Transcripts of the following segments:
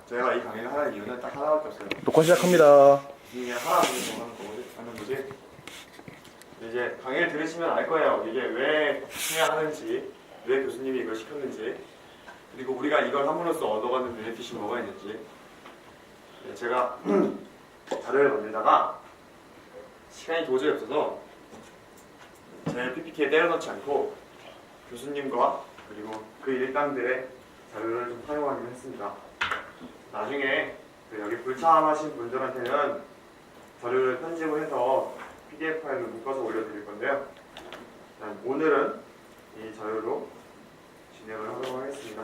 제가 이 강의를 하는 이유는 딱 하나밖에 없어요. 녹화 시작합니다. 그냥 하나 하는 거지. 이제 강의를 들으시면 알 거예요. 이게 왜 해야 하는지, 왜 교수님이 이걸 시켰는지, 그리고 우리가 이걸 함으로써 얻어가는 베네핏이 뭐가 있는지. 제가 자료를 만들다가 시간이 도저히 없어서 제 PPT에 때려넣지 않고 교수님과 그리고 그 일당들의 자료를 좀 사용하기로 했습니다. 나중에 여기 불참하신 분들한테는 자료를 편집을 해서 PDF 파일로 묶어서 올려드릴 건데요. 일단 오늘은 이 자료로 진행을 하도록 하겠습니다.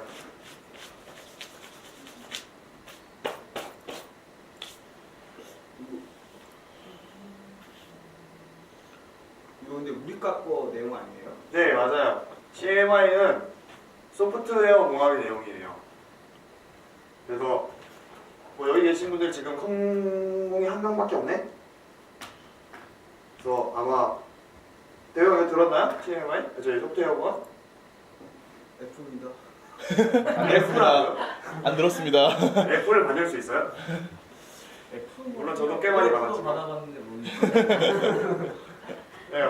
이거 근데 우리 거 내용 아니에요? 네, 맞아요. CMI는 소프트웨어 공학의 내용이에요. 그래서 뭐 여기 계신 분들 지금 컴공이 한 명밖에 없네? 그래서 아마 대형 이거 들었나요? CMI? 저희 소프트웨어 공학? F입니다. 안 들었습니다. F를 받을 수 있어요? F 물론 저도 꽤 많이 받았지만. 받아봤는데 모르겠어요. 네,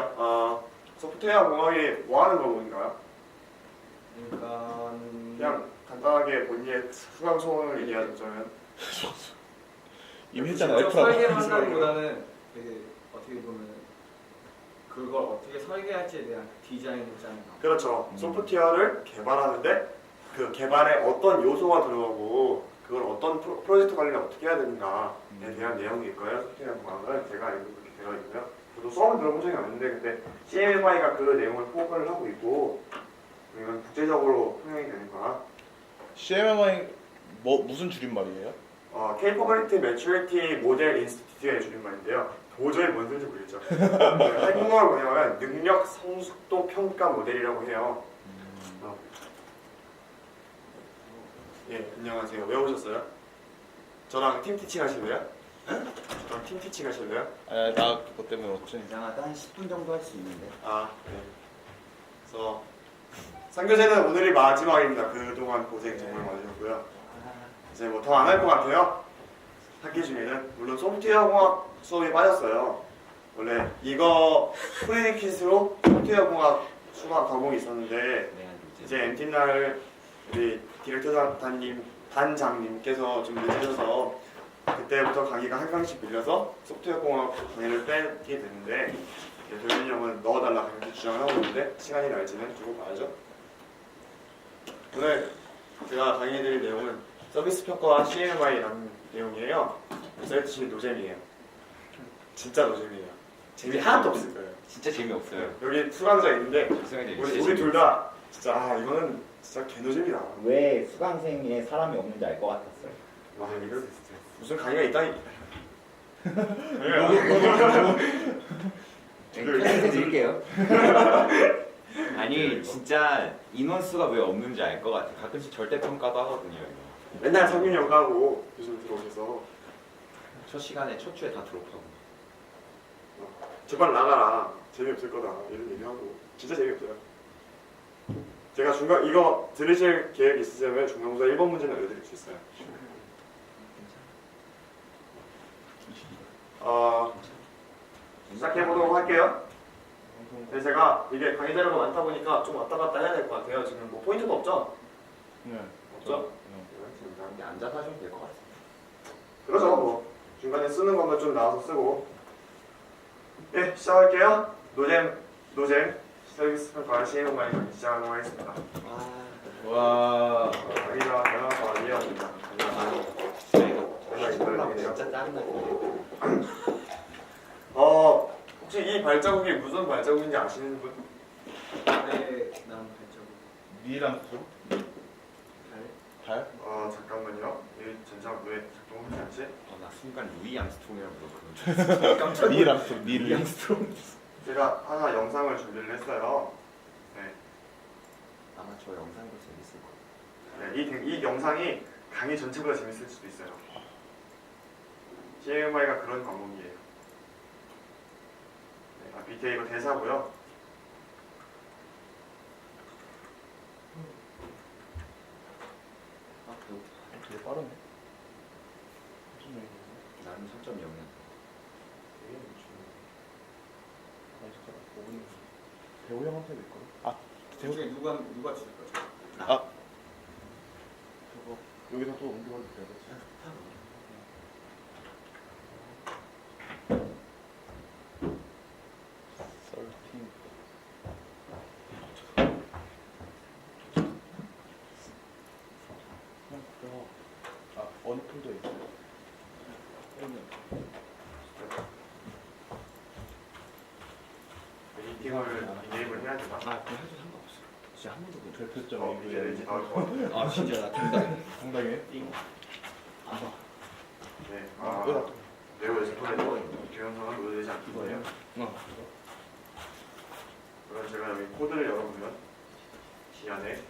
소프트웨어 공학이 뭐 하는 거인가요? 그러니까 그냥 간단하게 본인의 수강 소원을 얘기하자면 이미 했잖아. 직접 F라고. 설계를 한다기보다는 되게 어떻게 보면 그걸 어떻게 설계할지에 대한 디자인을 짜는 거. 그렇죠. 소프트웨어를 개발하는데 그 개발에 어떤 요소가 들어가고 그걸 어떤 프로젝트 관리를 어떻게 해야 되는가에 대한 내용일 거예요. 소프트웨어 공학은 제가 알고 그렇게 되어 있고요. 저도 수업을 들어본 적이 없는데 근데 CMMI가 그 내용을 포괄을 하고 있고 이건 국제적으로 통용이 되는 거야. CMMI 무슨 줄임말이에요? Capability Maturity Model Institute의 줄임말인데요. 도저히 뭔 소리인지 모르겠죠. 한국어로 뭐냐면 능력 성숙도 평가 모델이라고 해요. 예, 안녕하세요. 왜 오셨어요? 저랑 팀 티칭 하실래요? 저랑 팀 티칭 하실래요? 나 그것 때문에 어쩌니. 이상하다. 한 10분 정도 할 수 있는데. 아, 네. 그래서 상교제는 오늘이 마지막입니다. 그동안 고생 정말 많으셨고요. 이제 뭐 더 안 할 것 같아요. 학기 중에는 물론 소프트웨어 공학 수업이 빠졌어요. 원래 이거 프리디킷으로 소프트웨어 공학 수강 과목이 있었는데 이제 MT날 우리 디렉터 단장님께서 좀 늦으셔서 그때부터 강의가 한 강씩 밀려서 소프트웨어 공학 강의를 빼게 됐는데 도현이 형은 넣어달라 그렇게 주장을 하고 있는데 시간이 날지는 두고 봐야죠. 오늘 제가 강의해드릴 내용은 서비스 평가와 CMMI라는 내용이에요. 셀프시 노잼이에요. 진짜 노잼이에요. 재미 하나도 없을 거예요. 진짜 재미없어요. 여기 수강자 있는데 수강자 우리 둘 다 진짜 이거는 진짜 개노잼이다. 왜 수강생에 사람이 없는지 알 것 같았어요. 와 이거 무슨 강의가 있다니. 편집해 드릴게요. 아니 진짜 인원수가 왜 없는지 알 것 같아요. 가끔씩 절대평가도 하거든요. 이거. 맨날 성균이 형 가고 교수님 들어오셔서 첫 시간에 첫 주에 다 드롭하고. 제발 나가라. 재미없을 거다. 이런 얘기하고 진짜 재미없어요. 제가 중간 이거 들으실 계획 있으시면 중간고사 1번 문제는 알려드릴 수 있어요. 시작해보도록 할게요. 근데 제가 이게 강의 자료가 많다 보니까 좀 왔다 갔다 해야 될 것 같아요. 지금 뭐 포인트도 없죠? 네. 없죠? 근데 앉아서 하시면 될 것 같아요. 그러죠. 뭐 중간에 쓰는 것만 좀 나와서 쓰고. 네, 시작할게요. 노잼 서비스 평가 CMMI 시작하도록 하겠습니다. 와. 강의가 대화가 이해합니다. 진짜 짜증나요. 혹시 이 발자국이 무슨 발자국인지 아시는 분? 난 발자국. 니람수? 달? 잠깐만요. 이 전자 왜 작동하지 않지? 나 순간 루이 암스트롱이라고 그러고 깜짝 니람수. 루이 암스트롱. 제가 하나 영상을 준비를 했어요. 네. 아마 저 영상도 재밌을 거예요. 네, 이 영상이 강의 전체보다 재밌을 수도 있어요. CMMI가 그런 과목이에요. 네, 밑에 이거 대사고요. 되게 빠르네. 나는 3.0이야. 대호 형한테 낼 거야? 아, 둘 중에 누가 주실 거죠? 아, 저거 여기서 또 옮겨가도 되겠지? 썰팅. 아, 어느 폴더에 있어? 미팅을 이메일을 해야 되나? 아 그럼 해도 상관없어. 진짜 한 번도 못 별표점 이제 이후에 왠지 나올 것 같아요. 아 진짜 나 당당해. 상당해. 네. 아, 내가 예전에 동영상은 노출되지 않거든요. 그럼 제가 여기 코드를 열어보면 이 안에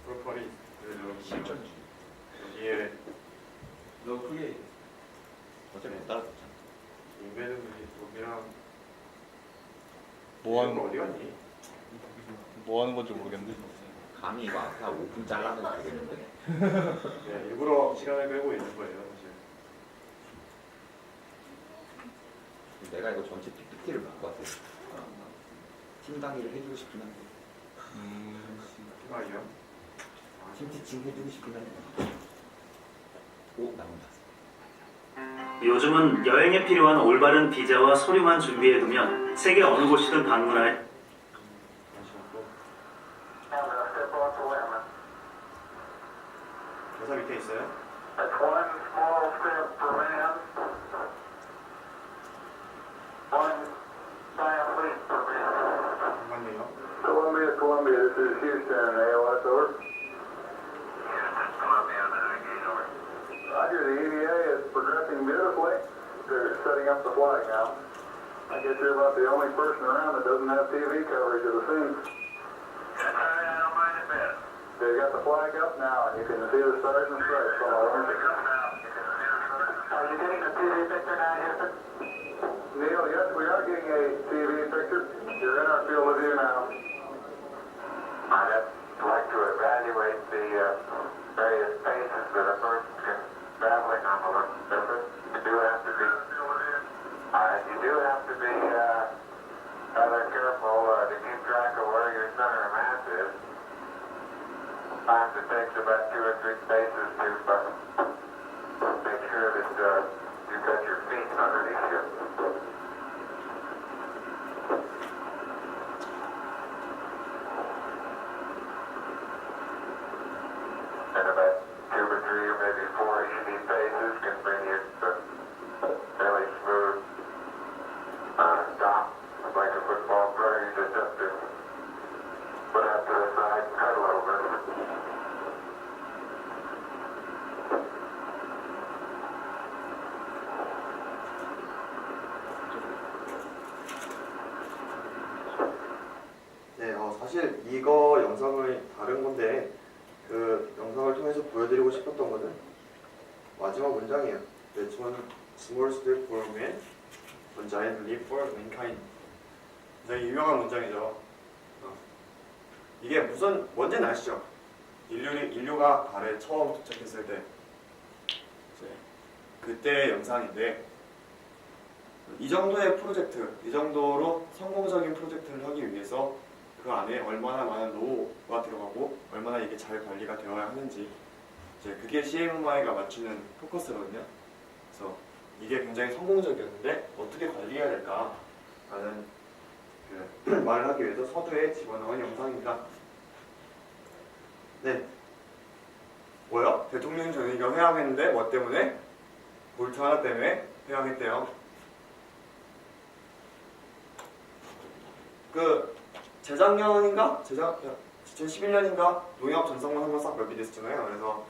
프로퍼리 열어보면 여기에 너 크게 어차피 못 따라잡잖아. 인베드 여기랑 뭐 하는 이거 어디 갔니? 뭐 하는 건지 모르겠는데. 감히 이거 앞에 한 5분 잘라면 되겠는데. 네, 일부러 시간을 끌고 있는 거예요, 사실. 내가 이거 전체 PPT를 볼 것 같아. 팀 강의를 해주고 싶긴 한데. 팀아이요? 팀 티칭 해주고 싶긴 한데. 오, 나온다. 요즘은 여행에 필요한 올바른 비자와 서류만 준비해두면 세계 어느 곳이든 방문할 교사 밑에 있어요? That's one small step for man, one giant leap for 잠깐만요. Columbia, Columbia, this is Houston, AOS, over. Roger, the EVA is progressing beautifully. They're setting up the flag now. I guess you're about the only person around that doesn't have TV coverage of the scene. That's all right, I don't mind a bit. They got the flag up now, and you can see the stars and stripes all over. Are you getting the TV picture now, Houston? Neil, yes, we are getting a TV picture. You're in our field of view now. I'd like to evaluate the various phases that a person can traveling on the surface. You do have to be rather careful to keep track of where your center of mass is. Sometimes it takes about 2 or 3 spaces to make sure that you've got your feet underneath you. And about 2 or 3 or maybe 4 easy phases can bring you to fairly smooth stop. Like a football player, you just have to put out to the side and cuddle over. 네, 사실 이거 영상을 다른 건데 그 영상을 통해서 보여드리고 싶었던 거는 마지막 문장이에요. That's one small step for man, one giant leap for mankind. 굉장히 유명한 문장이죠. 이게 뭔지는 아시죠? 인류가 달에 처음 도착했을 때 이제 그때의 영상인데 이 정도의 프로젝트, 이 정도로 성공적인 프로젝트를 하기 위해서 그 안에 얼마나 많은 노고가 들어가고 얼마나 이게 잘 관리가 되어야 하는지 이제 그게 CMMI가 맞추는 포커스거든요. 그래서 이게 굉장히 성공적이었는데 어떻게 관리해야 될까라는 그 말을 하기 위해서 서두에 집어넣은 영상입니다. 네. 뭐요? 대통령 전위가 회항했는데 뭐 때문에? 볼트 하나 때문에 회항했대요. 그 재작년인가? 2011년인가? 농협 전성문 한번 싹 발표됐었잖아요. 그래서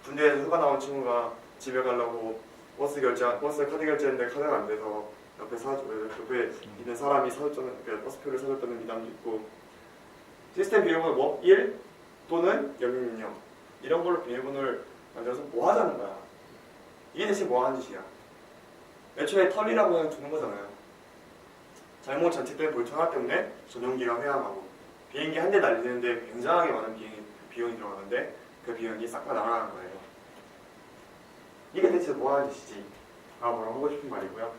군대에서 휴가 나온 친구가 집에 가려고 버스 카드 결제했는데 카드가 안 돼서 옆에 있는 사람이 사줬다는, 버스표를 사줬다는 미담도 있고, 시스템 비밀번호 뭐? 1 또는 000 이런 걸로 비밀번호를 만들어서 뭐 하자는 거야. 이게 대체 뭐 하는 짓이야. 애초에 털리라고 두는 거잖아요. 잘못 장착된 볼트 하나 때문에 전용기가 회항하고 비행기 한 대 날리는데 굉장하게 많은 비용이 들어가는데 그 비용이 싹 다 날아가는 거예요. 이게 대체 뭐 하는 짓이지? 뭐라고 하고 싶은 말이고요.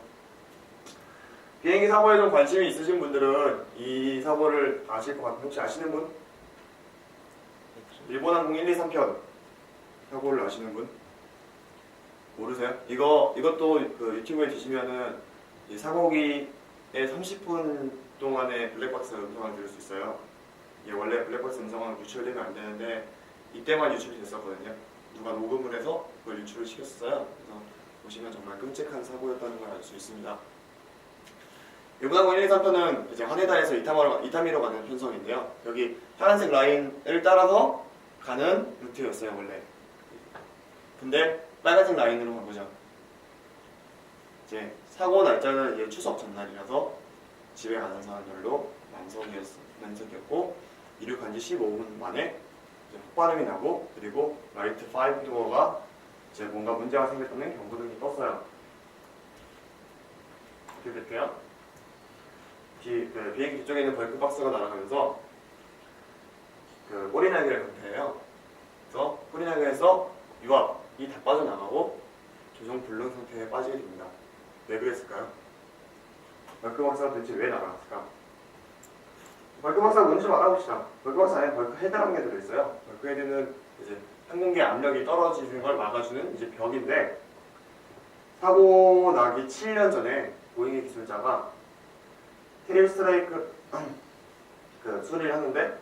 비행기 사고에 좀 관심이 있으신 분들은 이 사고를 아실 것 같은데 혹시 아시는 분? 일본항공 1, 2, 3편 사고를 아시는 분? 모르세요? 이것도 그 유튜브에 주시면은 이 사고기에 30분 동안의 블랙박스 음성을 들을 수 있어요. 이게 원래 블랙박스 음성은 유출되면 안 되는데 이때만 유출이 됐었거든요. 누가 녹음을 해서 그걸 유출을 시켰어요. 그래서 보시면 정말 끔찍한 사고였다는 걸 알 수 있습니다. 일본항공 1, 2, 3편은 이제 하네다에서 이타미로 가는 편성인데요. 여기 파란색 라인을 따라서 가는 루트였어요 원래. 근데 빨간색 라인으로 가보자. 이제 사고 날짜는 이제 추석 전날이라서 집에 가는 사람들로 만석이었고 이륙한 지 15분 만에 이제 폭발음이 나고 그리고 라이트 5 도어가 이제 뭔가 문제가 생겼다는 경고등이 떴어요. 어떻게 될게요? 비행기 뒤쪽에 있는 벌크 박스가 날아가면서 그 꼬리날개를 강타해요. 그래서 꼬리날개에서 유압이 다 빠져나가고 조종 불능 상태에 빠지게 됩니다. 왜 그랬을까요? 벌크 박스가 도대체 왜 날아갔을까? 벌크 박스가 뭔지 좀 알아봅시다. 벌크 박스 안에 벌크 헤드라는 게 들어있어요. 벌크 헤드는 이제 항공기 압력이 떨어지는 걸 막아주는 이제 벽인데 사고 나기 7년 전에 보잉의 기술자가 테일 스트라이크 그 수리를 하는데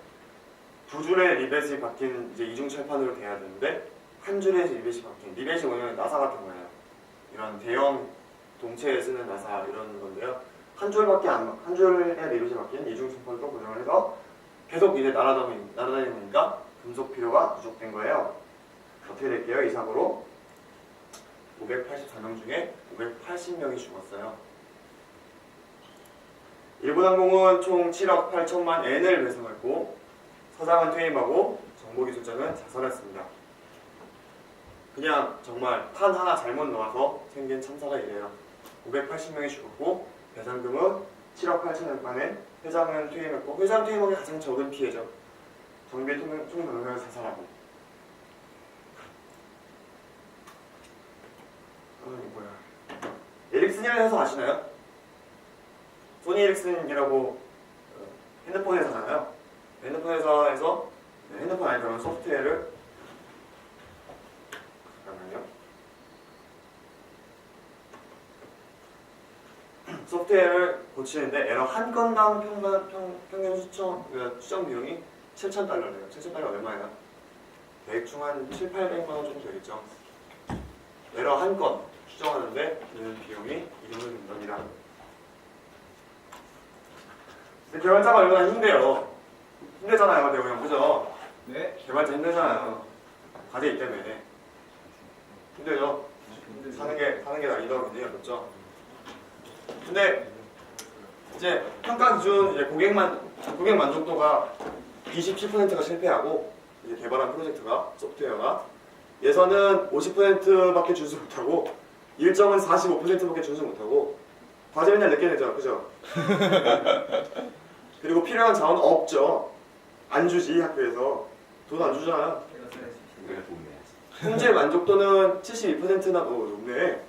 두 줄의 리벳이 박힌 이제 이중 철판으로 돼야 되는데 한 줄의 리벳이 박힌 리벳이 뭐냐면 나사 같은 거예요. 이런 대형 동체에 쓰는 나사 이런 건데요. 한 줄의 리벳이 박힌 이중 철판으로 고정을 해서 계속 이제 날아다니니까 금속 필요가 부족된 거예요. 어떻게 될게요? 이 사고로 584명 중에 580명이 죽었어요. 일본항공은 총 7억 8천만 엔을 배송했고 사장은 퇴임하고 정보기술자는 자살했습니다. 그냥 정말 탄 하나 잘못 넣어서 생긴 참사가 이래요. 580명이 죽었고 배상금은 7억 8천만 엔, 회장은 퇴임했고 회장 퇴임한 게 가장 적은 피해죠. 정비 총동료가 자살하고 이거 뭐야? 에릭슨이라는 회사 아시나요? 소니 에릭슨이라고 핸드폰 회사잖아요. 핸드폰 회사에서 핸드폰 안에 들어간 소프트웨어를 잠깐만요. 소프트웨어를 고치는데 에러 한 건당 평균 추정 비용이 7,000달러래요. 7,000달러 얼마예요? 대충 한 7,800만 원 정도 되겠죠. 에러 한 건 추정하는데 드는 비용이 이 정도 된답니다. 개발자가 얼마나 힘들어요. 힘들잖아요, 대호 형, 그죠? 네. 개발자 힘들잖아요. 과제 있기 때문에 힘들죠. 사는 게 난이도가 굉장히 어렵죠. 근데 이제 평가 기준 이제 고객 만족도가 27%가 실패하고 이제 개발한 프로젝트가 소프트웨어가 예선은 50%밖에 준수 못하고 일정은 45%밖에 준수 못하고 과제 맨날 늦게 내죠, 그죠? 그리고 필요한 자원 없죠. 안 주지 학교에서 돈 안 주잖아요. 우리가 돈 내야지. 품질 만족도는 72%나 높네.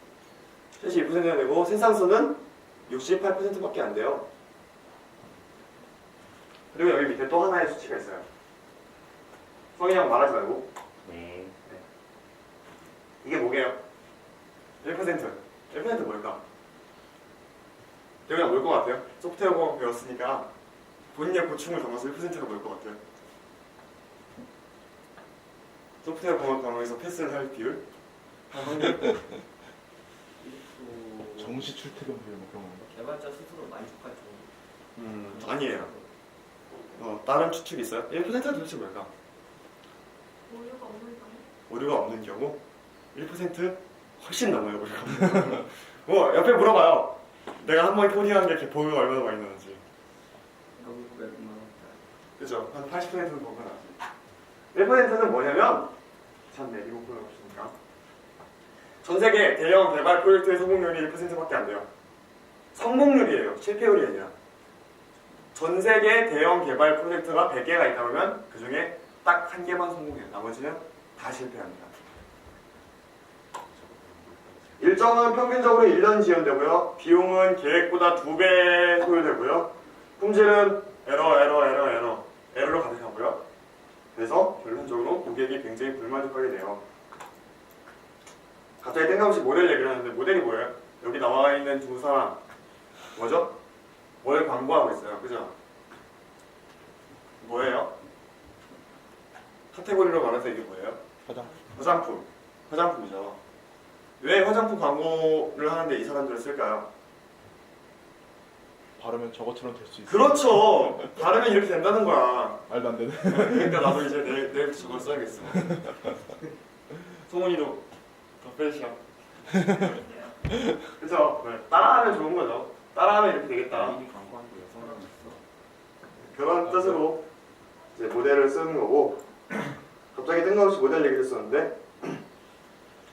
72%나 되고 생산수는 68%밖에 안 돼요. 그리고 여기 밑에 또 하나의 수치가 있어요. 성인이 형 말하지 말고. 네. 이게 뭐게요? 1%. 1% 뭘까? 여기가 뭘 것 같아요? 소프트웨어 공학 배웠으니까 본인의 고충을 담아서 1%가 뭘 것 같아요? 소프트웨어 공학 과목에서 패스를 할 비율? 정시 출퇴근 비율 뭐 그런 건가? 개발자 스스로 만족할 정도. 아니에요. 다른 추측이 있어요? 1%는 도대체 뭘까? 오류가 없는 경우? 오류가 없는 경우 1% 훨씬 넘어요. 오류가 없는 경우. 옆에 물어봐요. 내가 한 번 코딩한 게 보유가 얼마나 많이 나는지. 여기 900만 원. 그죠? 한 80%는 보유가 나지. 1%는 뭐냐면 참 내리고 보여주니까 전 세계 대형 개발 프로젝트의 성공률이 1%밖에 안 돼요. 성공률이에요. 실패율이 아니라. 전 세계 대형 개발 프로젝트가 100개가 있다 그러면 그 중에 딱 한 개만 성공해요. 나머지는 다 실패합니다. 일정은 평균적으로 1년 지연되고요. 비용은 계획보다 2배 소요되고요. 품질은 에러로 가득하고요. 그래서 결론적으로 고객이 굉장히 불만족하게 돼요. 갑자기 뜬금없이 모델 얘기를 하는데 모델이 뭐예요? 여기 나와 있는 두 사람 뭐죠? 뭘 광고하고 있어요. 그죠? 뭐예요? 카테고리로 말해서 이게 뭐예요? 화장. 화장품이죠. 왜 화장품 광고를 하는데 이 사람들을 쓸까요? 바르면 저것처럼 될 수 있어. 그렇죠. 바르면 이렇게 된다는 거야. 말도 안 되네. 그러니까 나도 이제 내일부터 저걸 써야겠어. 송은이도 더 패션. 그죠? 네. 따라하면 좋은 거죠. 따라하면 이렇게 되겠다. 미리 광고한 게 여성분 있어. 그런 뜻으로 이제 모델을 쓰는 거고, 갑자기 뜬금없이 모델 얘기를 했었는데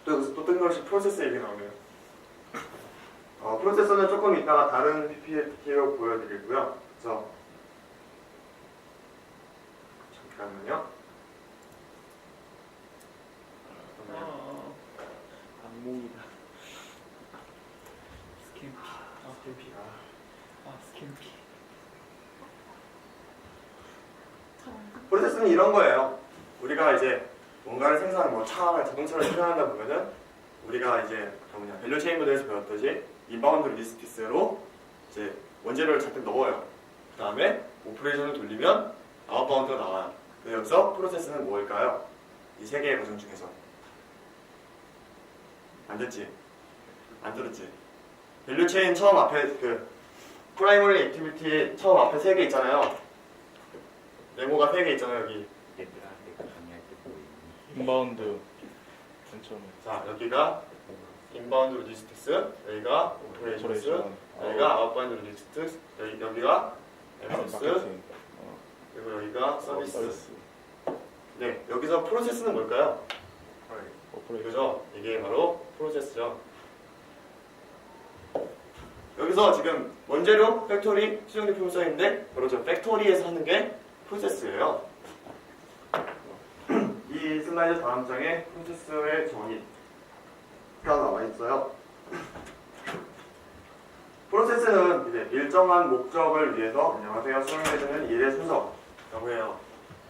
또 여기서 또 뜬금없이 프로세스 얘기 나오네요. 프로세서는 조금 이따가 다른 PPT로 보여드리고요. 그래서 잠깐만요. 악몽이다. 스캠피. 스캠피. 프로세스는 이런 거예요. 우리가 이제 뭔가를 생산, 뭐 자동차를 생산하다 보면은 우리가 이제 밸류 체인 모델에서 배웠듯이 인바운드 로지스틱스로 이제 원재료를 잔뜩 넣어요. 그 다음에 오퍼레이션을 돌리면 아웃바운드가 나와요. 그래서 여기서 프로세스는 뭘까요? 이 세 개의 과정 중에서 안 됐지? 안 들었지? 밸류 체인 처음 앞에 그 프라이머리 액티비티 처음 앞에 세 개 있잖아요. 네모가 세 개 있잖아요 여기. 얘들아 내가 강의할 때 보이니? 인바운드 맨 자 여기가 인바운드 로지스틱스, 여기가 오퍼레이션스, 여기가 아웃바운드 로지스틱스, 여기가 엠서스, 그리고 여기가 서비스. 네, 여기서 프로세스는 뭘까요? 그죠? 이게 바로 프로세스죠. 여기서 지금 원재료, 팩토리, 수정제 표현서인데 바로 저 팩토리에서 하는 게 프로세스예요. 이 슬라이드 다음 장에 프로세스의 정의가 나와 있어요. 프로세스는 이제 일정한 목적을 위해서 안녕하세요 수행해주는 일의 순서라고 해요.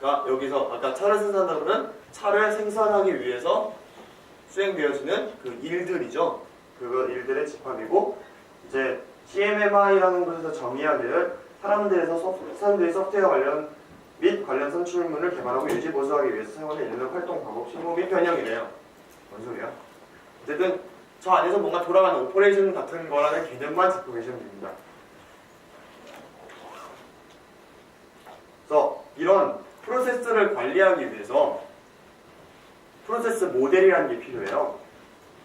그러니까 여기서 아까 차를 생산한다 그러면 차를 생산하기 위해서 수행되어지는 그 일들이죠. 그 일들의 집합이고 이제 CMMI라는 곳에서 정의해야 될 사람들이 소프트웨어 관련 및 관련 선출물을 개발하고 유지 보수하기 위해서 사용하는 일련의 활동 방법, 실무 및 변형이래요. 뭔 소리야? 어쨌든 저 안에서 뭔가 돌아가는 오퍼레이션 같은 거라는 개념만 짚고 계시면 됩니다. 그래서 이런 프로세스를 관리하기 위해서 프로세스 모델이라는 게 필요해요.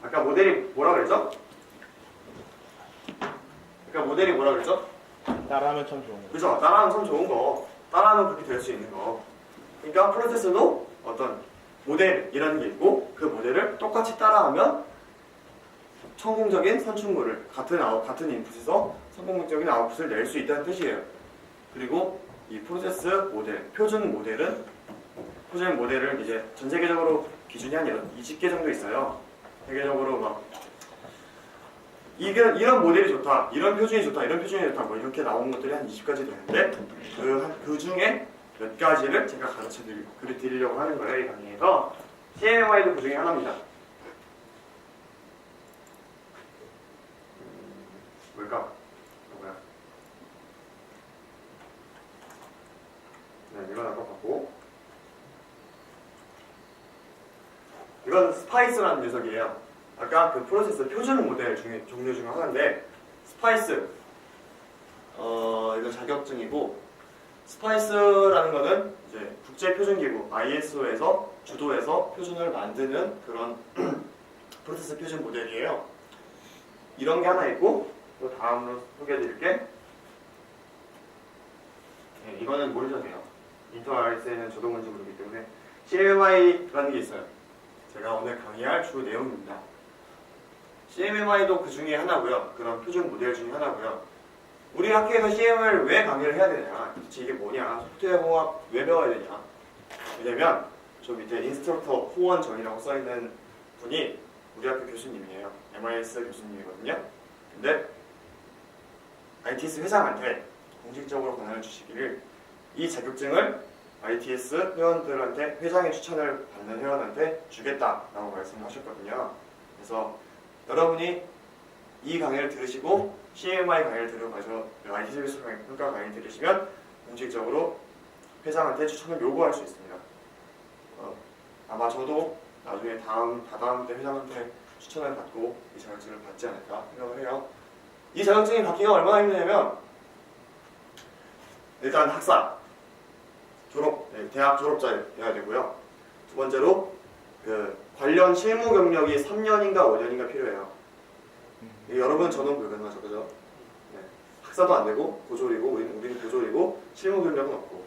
아까 모델이 뭐라 그랬죠? 따라하면 참 좋은 거. 그죠? 따라하면 참 좋은 거. 따라하면 그렇게 될 수 있는 거. 그러니까 프로세스도 어떤 모델이라는 게 있고 그 모델을 똑같이 따라하면 성공적인 선출물을 같은 인풋에서 성공적인 아웃풋을 낼 수 있다는 뜻이에요. 그리고 이 프로세스 모델, 표준 모델을 이제 전 세계적으로 기준이 한 20개 정도 있어요. 세계적으로 막 이런 모델이 좋다, 이런 표준이 좋다, 이런 표준이 좋다, 뭐 이렇게 나온 것들이 한 20가지 되는데 그 중에 몇 가지를 제가 가르쳐 드리려고 하는 거예요, 이 강의에서. CMMI도 그 중에 하나입니다. 뭘까? 뭐야? 네, 이건 아까 봤고, 이건 스파이스라는 녀석이에요. 아까 그 프로세스 표준 모델 종류 중 하나인데, 스파이스, 이건 자격증이고, 스파이스라는 거는 이제 국제표준기구 ISO에서 주도해서 표준을 만드는 그런 프로세스 표준 모델이에요. 이런 게 하나 있고, 또 다음으로 소개해드릴게. 네, 이거는 모르셔도 돼요. 인터 RS에는 자동문지 모르기 때문에 CMMI라는 게 있어요. 제가 오늘 강의할 주 내용입니다. CMMI도 그 중에 하나고요. 그런 표준 모델 중에 하나고요. 우리 학교에서 CM을 왜 강의를 해야 되냐? 도대체 이게 뭐냐? 소프트웨어공학 왜 배워야 되냐? 왜냐면 저 밑에 인스트럭터 호원정이라고 써있는 분이 우리 학교 교수님이에요. MIS 교수님이거든요. 근데 ITS 회장한테 공식적으로 권한을 주시기를 이 자격증을 ITS 회원들한테 회장의 추천을 받는 회원한테 주겠다라고 말씀하셨거든요. 그래서 여러분이 이 강의를 들으시고 CMI 강의를 들어가서 IT 서비스 평가 강의를 들으시면 공식적으로 회장한테 추천을 요구할 수 있습니다. 아마 저도 나중에 다다음 때 회장한테 추천을 받고 이 자격증을 받지 않을까 생각을 해요. 이 자격증이 받기가 얼마나 힘드냐면 일단 학사 대학 졸업자여야 되고요. 두 번째로 그 관련 실무 경력이 3년인가 5년인가 필요해요. 여러분은 전원 불가능하죠, 그죠? 네. 학사도 안 되고 고졸이고 우리는 고졸이고 실무 경력은 없고.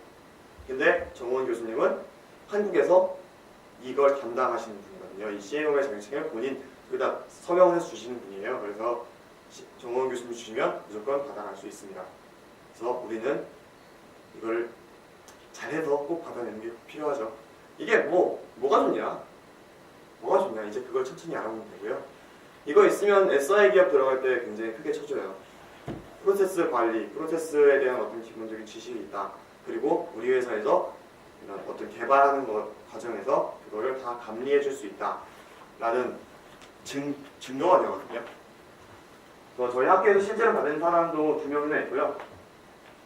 근데 정원 교수님은 한국에서 이걸 담당하시는 분이거든요. 이 CMO의 자격증을 본인 여기다 서명을 해서 주시는 분이에요. 그래서 정원 교수님 주시면 무조건 받아갈 수 있습니다. 그래서 우리는 이걸 잘해서 꼭 받아내는 게 필요하죠. 이게 뭐가 좋냐? 뭐가 좋냐? 이제 그걸 천천히 알아보면 되고요. 이거 있으면 SI 기업 들어갈 때 굉장히 크게 쳐줘요. 프로세스 관리, 프로세스에 대한 어떤 기본적인 지식이 있다. 그리고 우리 회사에서 이런 어떤 개발하는 과정에서 그거를 다 감리해 줄 수 있다. 라는 증거가 되거든요. 그래서 저희 학교에서 실제로 받은 사람도 2명이나 있고요.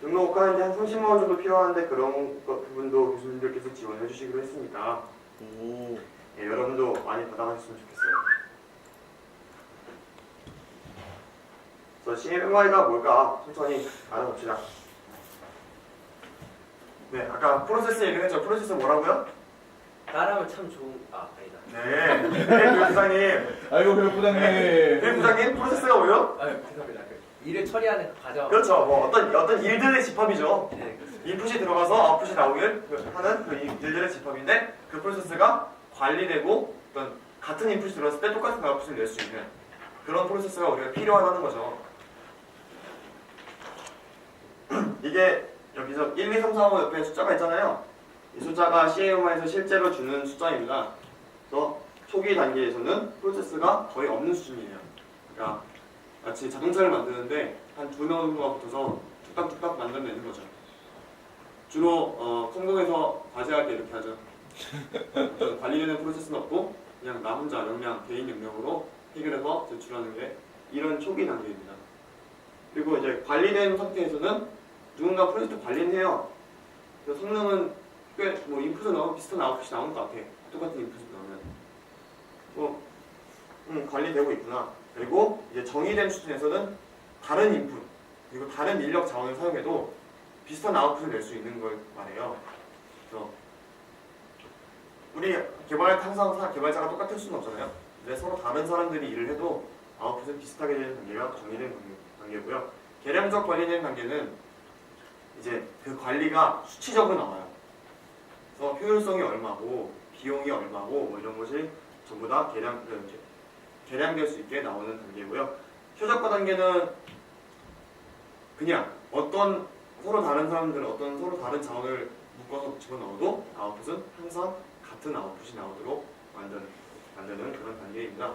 등록하는데 한 30만 원 정도 필요한데 그런 부분도 교수님들께서 지원해 주시기로 했으니까 오. 예, 여러분도 많이 받아가셨으면 좋겠어요. 그래서 CMY가 뭘까 천천히 알아봅시다. 네, 아까 프로세스 얘기를 했죠. 프로세스 뭐라고요? 따라하면 참 좋은 아니다. 네, 교수장님. 아이고 부장님. 네, 부장님 프로세스가 뭐예요? 죄송합니다. 일을 처리하는 그 과정. 그렇죠. 어떤 일들의 집합이죠. 네, 그렇습니다. 인풋이 들어가서 아웃풋이 나오길 하는 그 일들의 집합인데 그 프로세스가 관리되고 어떤 같은 인풋이 들어왔을 때 똑같은 아웃풋을 낼 수 있는 그런 프로세스가 우리가 필요하다는 거죠. 이게 여기서 1, 2, 3, 4, 5 옆에 숫자가 있잖아요. 이 숫자가 CMI에서 실제로 주는 숫자입니다. 그래서 초기 단계에서는 프로세스가 거의 없는 수준이에요. 그러니까 마치 자동차를 만드는데 한 2명 정도가 붙어서 뚝딱뚝딱 만들어내는 거죠. 주로 컴공에서 과제할 때 이렇게 하죠. 관리되는 프로세스는 없고 그냥 나 혼자 역량, 개인 역량으로 해결해서 제출하는 게 이런 초기 단계입니다. 그리고 이제 관리된 상태에서는 누군가 프로젝트 관리는 해요. 그래서 성능은 꽤 인풋을 넣으면 비슷한 아웃풋이 나오는 것 같아. 똑같은 인풋을 넣으면 관리되고 있구나. 그리고 이제 정의된 수준에서는 다른 인풋 그리고 다른 인력 자원을 사용해도 비슷한 아웃풋을 낼 수 있는 걸 말해요. 그래서 우리 항상 개발자가 똑같을 수는 없잖아요. 근데 서로 다른 사람들이 일을 해도 아웃풋은 비슷하게 되는 단계가 정의된 단계고요. 계량적 관리된 단계는 이제 그 관리가 수치적으로 나와요. 그래서 효율성이 얼마고 비용이 얼마고 이런 것이 전부 다 계량될 수 있게 나오는 단계고요. 최저가 단계는 그냥 서로 다른 서로 다른 자원을 묶어서 집어넣어도 아웃풋은 항상 같은 아웃풋이 나오도록 만드는 그런 단계입니다.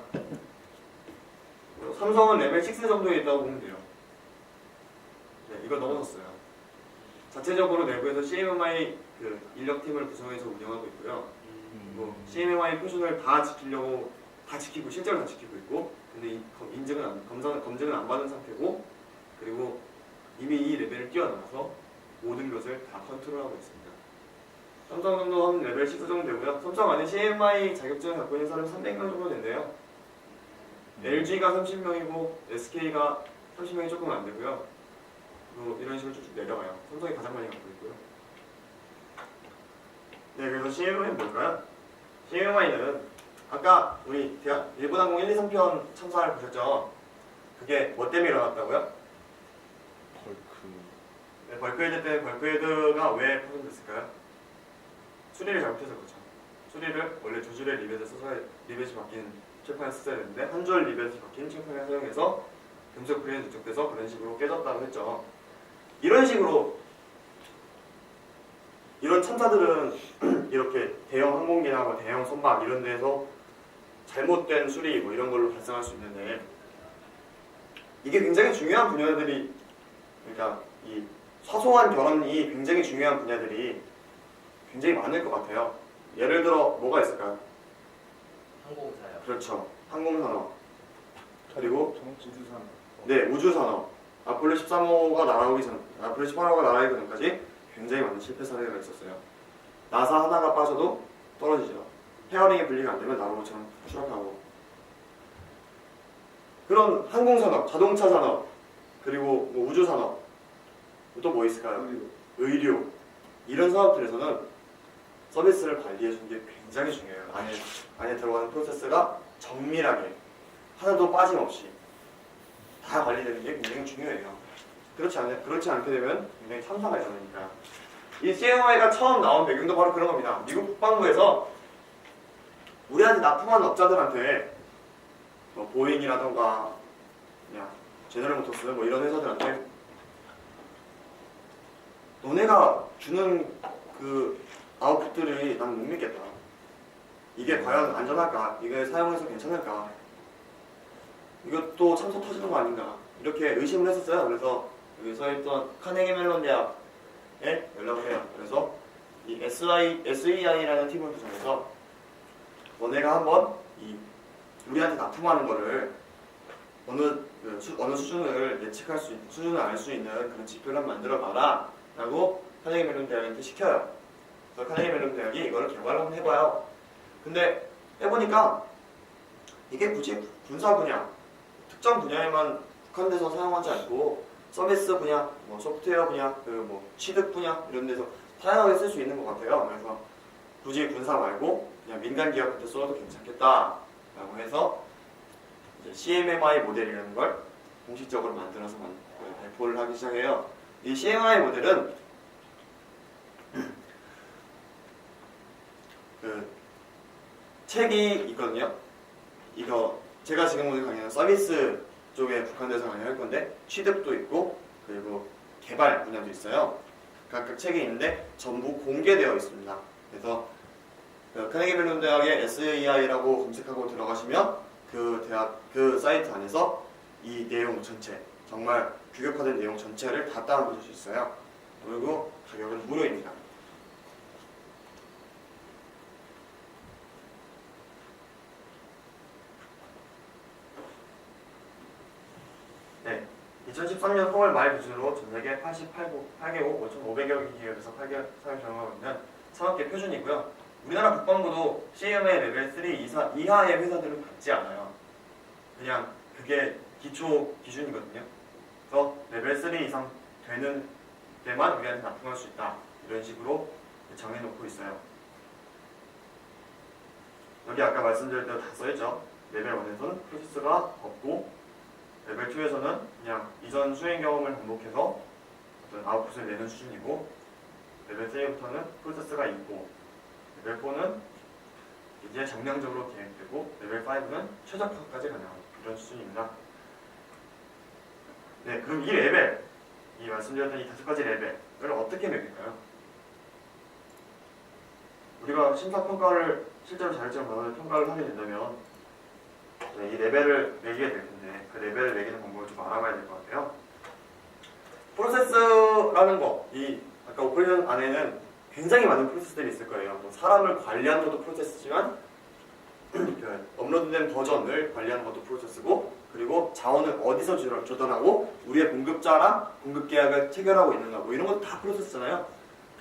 삼성은 레벨 6 정도에 있다고 보면 돼요. 네, 이거 넘어섰어요. 자체적으로 내부에서 CMMI 그 인력팀을 구성해서 운영하고 있고요. CMMI 표준을 다 지키고 실제로 다 지키고 있고, 근데 검증은 안 받은 상태고, 그리고 이미 이 레벨을 뛰어넘어서 모든 것을 다 컨트롤하고 있습니다. 삼성 정도 한 레벨 10 정도 되고요. 삼성 안에 CMMI 자격증을 갖고 있는 사람이 300명 정도 된대요. LG가 30명이고 SK가 30명이 조금 안 되고요. 이런 식으로 쭉쭉 내려가요. 삼성이 가장 많이 갖고 있고요. 네, 그래서 CMMI는 뭘까요? CMMI는 아까 우리 일본항공 1, 2, 3편 참사를 보셨죠? 그게 뭐 때문에 일어났다고요? 네, 벌크헤드 때문에 벌크헤드가 왜 파손됐을까요? 수리를 잘못해서 그렇죠. 수리를 원래 두 줄의 리벳을 써서 리벳이 바뀐 철판을 썼어야 되는데 한 줄 리벳이 바뀐 철판을 사용해서 금속 그레이 누적돼서 그런 식으로 깨졌다고 했죠. 이런 식으로 이런 참사들은 이렇게 대형 항공기나 뭐 대형 선박 이런 데서 잘못된 수리 뭐 이런 걸로 발생할 수 있는데 이게 굉장히 중요한 분야들이 그러니까 이 사소한 결함이 굉장히 중요한 분야들이 굉장히 많을 것 같아요. 예를 들어 뭐가 있을까요? 항공사요. 그렇죠. 항공산업 그리고 우주산. 네 우주산업 아폴로 13호가 날아오기 전 아폴로 18호가 날아오기 전까지 굉장히 많은 실패 사례가 있었어요. 나사 하나가 빠져도 떨어지죠. 페어링이 분리가 안 되면 나로처럼 추락하고 그런 항공산업, 자동차 산업 그리고 뭐 우주산업 또 뭐 있을까요? 의료 이런 사업들에서는 서비스를 관리해주는 게 굉장히 중요해요. 안에 들어가는 프로세스가 정밀하게 하나도 빠짐없이 다 관리되는 게 굉장히 중요해요. 그렇지 않게 되면 굉장히 참사가 일어나니까. 이 CMI가 처음 나온 배경도 바로 그런 겁니다. 미국 국방부에서 우리한테 납품하는 업자들한테 뭐 보잉이라던가 그냥 제너럴 모터스 뭐 이런 회사들한테 너네가 주는 그 아웃풋들이 난 못 믿겠다. 이게 과연 안전할까? 이게 사용해서 괜찮을까? 이것도 참사 터지는 거 아닌가? 이렇게 의심을 했었어요. 그래서 여기서 있던 카네기 멜론 대학에 연락을 해요. 그래서 이 SEI라는 팀을 구성해서 너네가 한번 이 우리한테 납품하는 거를 어느 수준을 예측할 수 수준을 알 수 있는 그런 지표를 한번 만들어 봐라 라고 카네기 멜론 대학한테 시켜요. 그래서 카네기 멜론 대학이 이거를 개발을 한번 해봐요. 근데 해보니까 이게 굳이 군사 분야 특정 분야에만 국한돼서 사용하지 않고 서비스 분야, 뭐 소프트웨어 분야, 그리고 뭐 취득 분야 이런 데서 다양하게 쓸 수 있는 것 같아요. 그래서 굳이 군사 말고 그냥 민간 기업한테 써도 괜찮겠다라고 해서 이제 CMMI 모델이라는 걸 공식적으로 만들어서 발표를 하기 시작해요. 이 CMMI 모델은 그 책이 있거든요. 이거 제가 지금 오늘 강의는 서비스 쪽에 국한돼서 강의할 건데 취득도 있고 그리고 개발 분야도 있어요. 각각 책이 있는데 전부 공개되어 있습니다. 그래서 카네기 멜론 대학의 SEI라고 검색하고 들어가시면 그 대학 그 사이트 안에서 이 내용 전체 정말 규격화된 내용 전체를 다 다운받을 수 있어요. 그리고 가격은 무료입니다. 네, 2013년 3월 말 기준으로 전 세계 88개국 5,500여 기업에서 사용 경험하고 있는 산업계 표준이고요. 우리나라 국방부도 CMA 레벨 3 이하의 회사들은 받지 않아요. 그냥 그게 기초 기준이거든요. 그래서 레벨 3 이상 되는 데만 우리한테 납품할 수 있다. 이런 식으로 정해놓고 있어요. 여기 아까 말씀드린 대로 다 써있죠. 레벨 1에서는 프로세스가 없고 레벨 2에서는 그냥 이전 수행 경험을 반복해서 어떤 아웃풋을 내는 수준이고 레벨 3부터는 프로세스가 있고 레벨 4는 이제 정량적으로 계획되고 레벨 5는 최적화까지 가능한 이런 수준입니다. 네, 그럼 이 레벨, 이 말씀드렸던 이 5가지 레벨을 어떻게 매길까요? 우리가 심사평가를 실제로 자격증을 받아서 평가를 하게 된다면 이 레벨을 매기게 될 텐데 그 레벨을 매기는 방법을 좀 알아봐야 될 것 같아요. 프로세스라는 거, 이 아까 오퍼레이션 안에는 굉장히 많은 프로세스들이 있을 거예요. 뭐 사람을 관리하는 것도 프로세스지만 그 업로드된 버전을 관리하는 것도 프로세스고 그리고 자원을 어디서 조달하고 우리의 공급자랑 공급 계약을 체결하고 있는가 뭐 이런 것도 다 프로세스잖아요.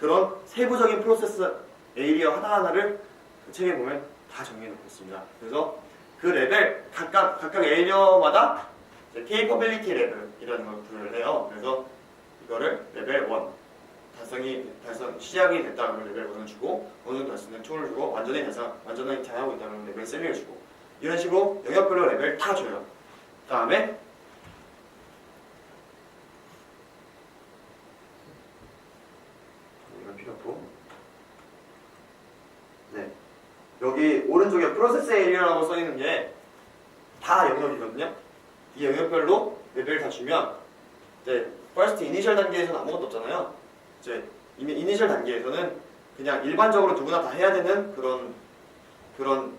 그런 세부적인 프로세스 에이리어 하나하나를 그 책에 보면 다 정리해 놓고 있습니다. 그래서 그 레벨 각각 에이리어마다 케이퍼빌리티 레벨이라는 걸 부여를 해요. 그래서 이거를 레벨 1 달성 시작이 됐다 그러면 레벨 1을 주고 어느 정도 달성된 2를 주고 완전히 잘하고 있다 그러면 레벨 3를 주고 이런 식으로 영역별로 레벨 다 줘요. 그 다음에 이건 필요 없고 네 여기 오른쪽에 프로세스 에리어라고 써있는 게 다 영역이거든요. 이 영역별로 레벨을 다 주면 이제 퍼스트 이니셜 단계에서는 아무것도 없잖아요. 이제 이니셜 단계에서는 그냥 일반적으로 누구나 다 해야 되는 그런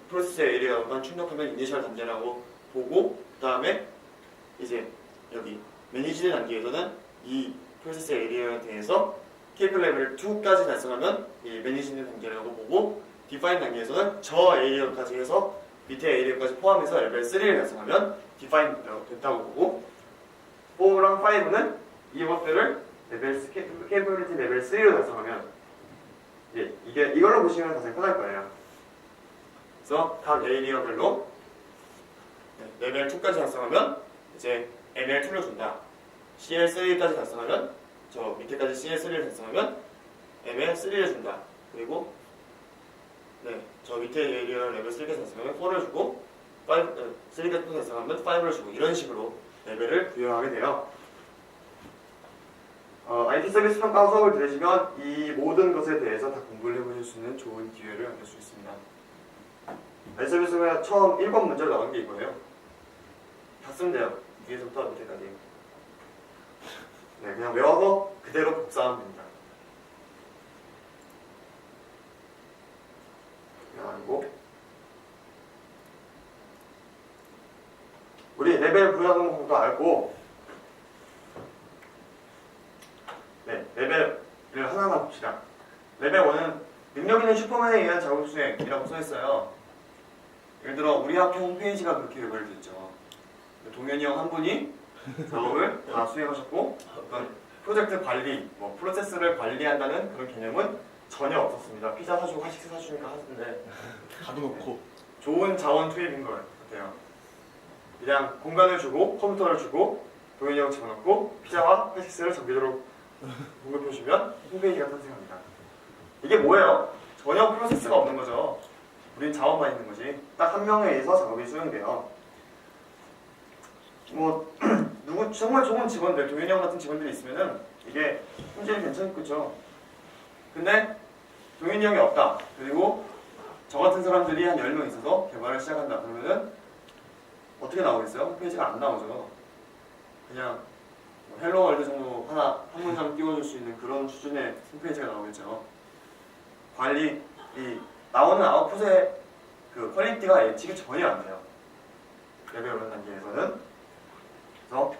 프로세스 에리어만 충족하면 이니셜 단계라고 보고, 그 다음에 이제 여기 매니지드 단계에서는 이 프로세스 에리어에 대해서 케이블 레벨 2까지 달성하면 이 매니지드 단계라고 보고, 디파인 단계에서는 저 에리어까지 해서 밑에 에리어까지 포함해서 레벨 3를 달성하면 디파인 됐다고 보고, 4랑 5는 이것들을 케이블리티 레벨 3로 달성하면 이걸로 보시면 가장 편할 거예요. 그래서 각 에리어별로 레벨 2까지 달성하면 이제 ML2를 준다. CL3까지 달성하면 저 밑에까지 CL3를 달성하면 ML3를 준다. 그리고 저 밑에 에리어 레벨 3까지 달성하면 4를 주고 3까지 또 달성하면 5를 주고, 이런 식으로 레벨을 부여하게 돼요. IT 서비스 평가 수업을 들으시면 이 모든 것에 대해서 다 공부를 해보실 수 있는 좋은 기회를 얻을 수 있습니다. IT 서비스가 처음 1번 문제로 나온 게 이거예요. 다 쓰면 돼요. 위에서부터 밑에까지. 네, 그냥 외워서 그대로 복사하면 됩니다. 그리고 우리 레벨 부여하는 방법도 알고, 레벨을 하나만 봅시다. 레벨 1은 능력 있는 슈퍼맨에 의한 작업 수행이라고 써있어요. 예를 들어 우리 학교 홈페이지가 그렇게 레벨이 됐죠. 동현이 형 한 분이 작업을 다 수행하셨고, 어떤 프로젝트 관리, 프로세스를 관리한다는 그런 개념은 전혀 없었습니다. 피자 사주고 한식 사주니까 하는데 가둬놓고 좋은 자원 투입인 것 같아요. 그냥 공간을 주고 컴퓨터를 주고 동현이 형 집어넣고 피자와 한식스를 정기적으로 공급해주면 홈페이지가 탄생합니다. 이게 뭐예요? 전혀 프로세스가 없는 거죠. 우린 자원만 있는 거지. 딱 한 명에 의해서 작업이 수행돼요. 누구 정말 좋은 직원들, 동현이 형 같은 직원들이 있으면은 이게 문제는 괜찮겠죠. 근데 동현이 형이 없다. 그리고 저 같은 사람들이 한 10명 있어서 개발을 시작한다. 그러면은 어떻게 나오겠어요? 홈페이지가 안 나오죠. 그냥 헬로 월드 정도 한 문장 띄워줄 수 있는 그런 수준의 홈페이지가 나오겠죠. 나오는 아웃풋의 그 퀄리티가 예측이 전혀 안 돼요. 레벨 1 단계에서는. 그래서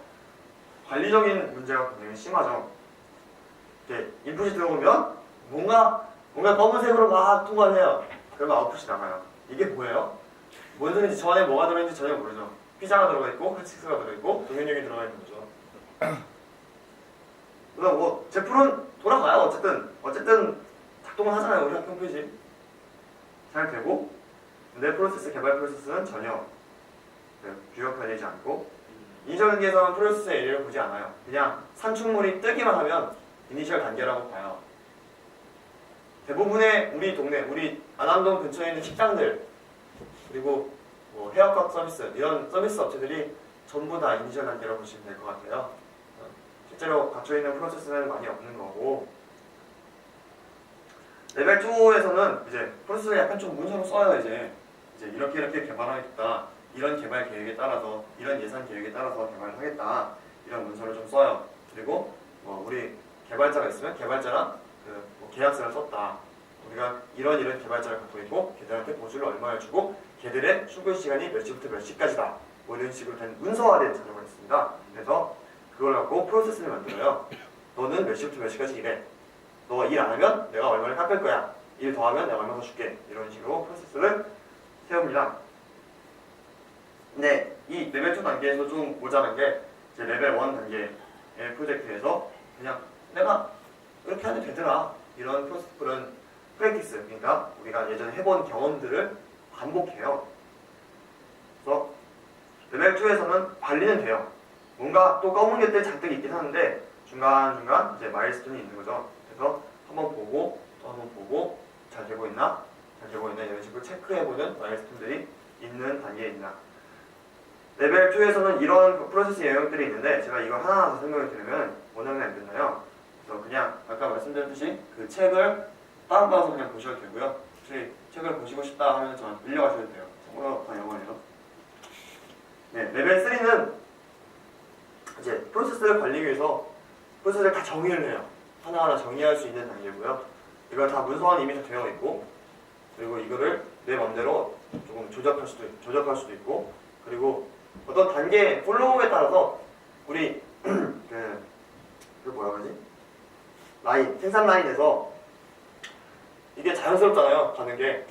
관리적인 문제가 굉장히 심하죠. 이렇게 인풋이 들어오면 뭔가 검은색으로 막 통과를 해요. 그러면 아웃풋이 나가요. 이게 뭐예요? 뭔 소리인지 저 안에 뭐가 들어있는지 전혀 모르죠. 피자가 들어가 있고 한식스가 들어있고 동현형이 들어가 있는 거죠. 그래서 제품은 돌아가요. 어쨌든 작동을 하잖아요. 우리 학교 홈페이지 잘 되고, 근데 개발 프로세스는 전혀 규격화되지 않고, 이니셜 단계에서는 프로세스 에리어를 보지 않아요. 그냥 산출물이 뜨기만 하면 이니셜 단계라고 봐요. 대부분의 우리 안암동 근처에 있는 식당들, 그리고 헤어컷 서비스, 이런 서비스 업체들이 전부 다 이니셜 단계라고 보시면 될 것 같아요. 실제로 갖춰있는 프로세스는 많이 없는 거고, 레벨 2에서는 이제 프로세스를 약간 좀 문서로 써요. 이제 이렇게 개발하겠다, 이런 개발 계획에 따라서, 이런 예산 계획에 따라서 개발을 하겠다, 이런 문서를 좀 써요. 그리고 우리 개발자가 있으면 개발자랑 계약서를 썼다. 우리가 이런 개발자를 갖고 있고 걔들한테 보조를 얼마를 주고 걔들의 출근 시간이 몇 시부터 몇 시까지다. 이런 식으로 된 문서화된 자료가 있습니다. 그래서 그걸 갖고 프로세스를 만들어요. 너는 몇 시부터 몇 시까지 일해. 너가 일 안 하면 내가 얼마를 깎을 거야. 일 더하면 내가 얼마 더 줄게. 이런 식으로 프로세스를 세웁니다. 근데 이 레벨 2 단계에서 좀 모자란 게 이제 레벨 1 단계의 프로젝트에서 그냥 내가 이렇게 하면 되더라. 이런 프랙티스, 그러니까 우리가 예전에 해본 경험들을 반복해요. 그래서 레벨 2에서는 관리는 돼요. 뭔가 또 검은 게 잔뜩 있긴 하는데 중간중간 이제 마일스톤이 있는 거죠. 그래서 한번 보고 또 한번 보고 잘 되고 있나? 이런 식으로 체크해보는 마일스톤들이 있는 단계에 있나. 레벨 2에서는 이런 프로세스 영역들이 있는데 제가 이걸 하나하나 설명을 드리면 원하면 안 되나요? 그래서 그냥 아까 말씀드렸듯이 그 책을 다운받아서 그냥 보셔도 되고요. 혹시 책을 보시고 싶다 하면 저한테 빌려가셔도 돼요. 참고로 다 영어예요. 네, 레벨 3는 이제 프로세스를 관리하기 위해서 프로세스를 다 정의를 해요. 하나하나 정의할 수 있는 단계고요. 이걸 다 문서화는 이미 다 되어 있고, 그리고 이거를 내 맘대로 조금 조작할 수도 있고, 그리고 어떤 단계 플로우에 따라서 우리 그 뭐라 그러지? 라인, 생산 라인에서 이게 자연스럽잖아요. 가는 게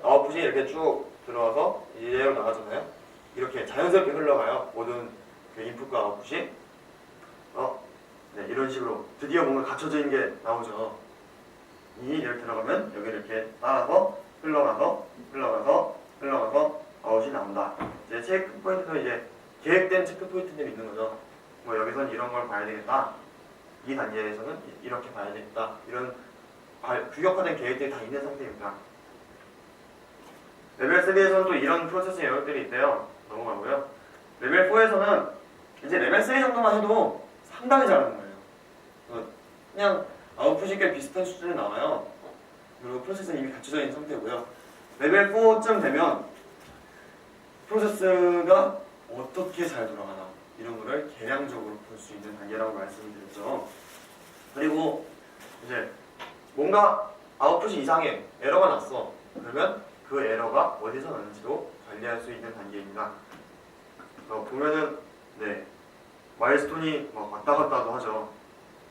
아웃풋이 이렇게 쭉 들어와서 이대로 나가잖아요. 이렇게 자연스럽게 흘러가요. 모든 그 인풋과 아웃풋이 네, 이런 식으로 드디어 뭔가 갖춰져 있는 게 나오죠. 이렇게 들어가면 여기 이렇게 따라서 흘러가서 아웃이 나온다. 이제 체크 포인트도 이제 계획된 체크 포인트들이 있는 거죠. 뭐 여기서는 이런 걸 봐야 되겠다. 이 단계에서는 이렇게 봐야 되겠다. 이런 규격화된 계획들이 다 있는 상태입니다. 레벨 3에서는 또 이런 프로세스 영역들이 있대요. 넘어가고요. 레벨 4에서는 이제 레벨 3 정도만 해도 상당히 잘하는 거예요. 그냥 아웃풋이 꽤 비슷한 수준이 나와요. 그리고 프로세스는 이미 갖춰져 있는 상태고요. 레벨 4쯤 되면 프로세스가 어떻게 잘 돌아가나 이런 거를 계량적으로 볼 수 있는 단계라고 말씀을 드렸죠. 그리고 이제 뭔가 아웃풋이 이상해, 에러가 났어. 그러면 그 에러가 어디서 나는지도 관리할 수 있는 단계입니다. 보면은 네, 마일스톤이 막 왔다 갔다도 하죠.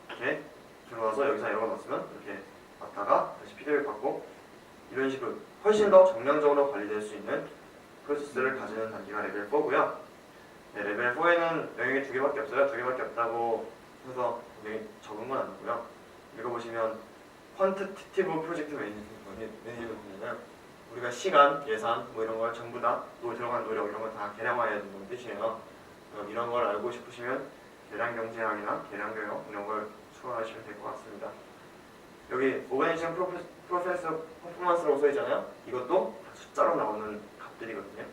이렇게 들어와서 여기서 에러가 났으면 이렇게 왔다가 다시 피드백 받고 이런 식으로 훨씬 더 정량적으로 관리될 수 있는 프로세스를 가지는 단계가 레벨 4고요. 네, 레벨 4에는 영역이 2개밖에 없어요. 2개밖에 없다고 해서 굉장히 적은 건 아니고요. 읽어보시면 퀀티티브 프로젝트 매니지먼트는 우리가 시간, 예산 뭐 이런 걸 전부 다 들어간 노력 이런 걸 다 계량화해야 된다는 뜻이에요. 이런 걸 알고 싶으시면 계량 경제학이나 계량 교육 이런 걸 추가하시면 될 것 같습니다. 여기 오가니션 프로세서 퍼포먼스라고 써 있잖아요. 이것도 다 숫자로 나오는 값들이거든요.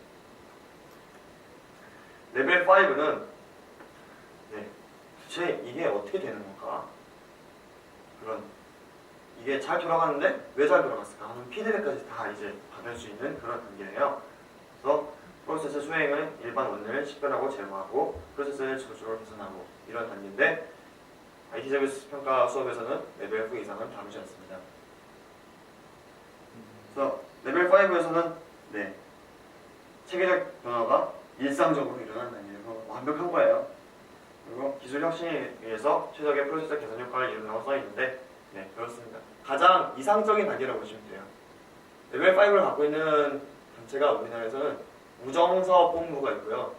레벨 5는 네, 도대체 이게 어떻게 되는 건가? 이게 잘 돌아가는데 왜 잘 돌아갔을까 하는 피드백까지 다 이제 받을 수 있는 그런 단계예요. 그래서 프로세스 수행을 일반 원리를 식별하고 제거하고 프로세스의 저조를 개선하고 이런 단계인데 IT 서비스 평가 수업에서는 레벨 9 이상은 다루지 않습니다. 그래서 레벨 5에서는 네, 체계적 변화가 일상적으로 일어나는 단계에서 완벽한 거예요. 그리고 기술 혁신에 의해서 최적의 프로세스 개선 효과를 이룬다고 써있는데 네, 그렇습니다. 가장 이상적인 단계라고 보시면 돼요. 레벨 5를 갖고 있는 단체가 우리나라에서는 우정사업본부가 있고요.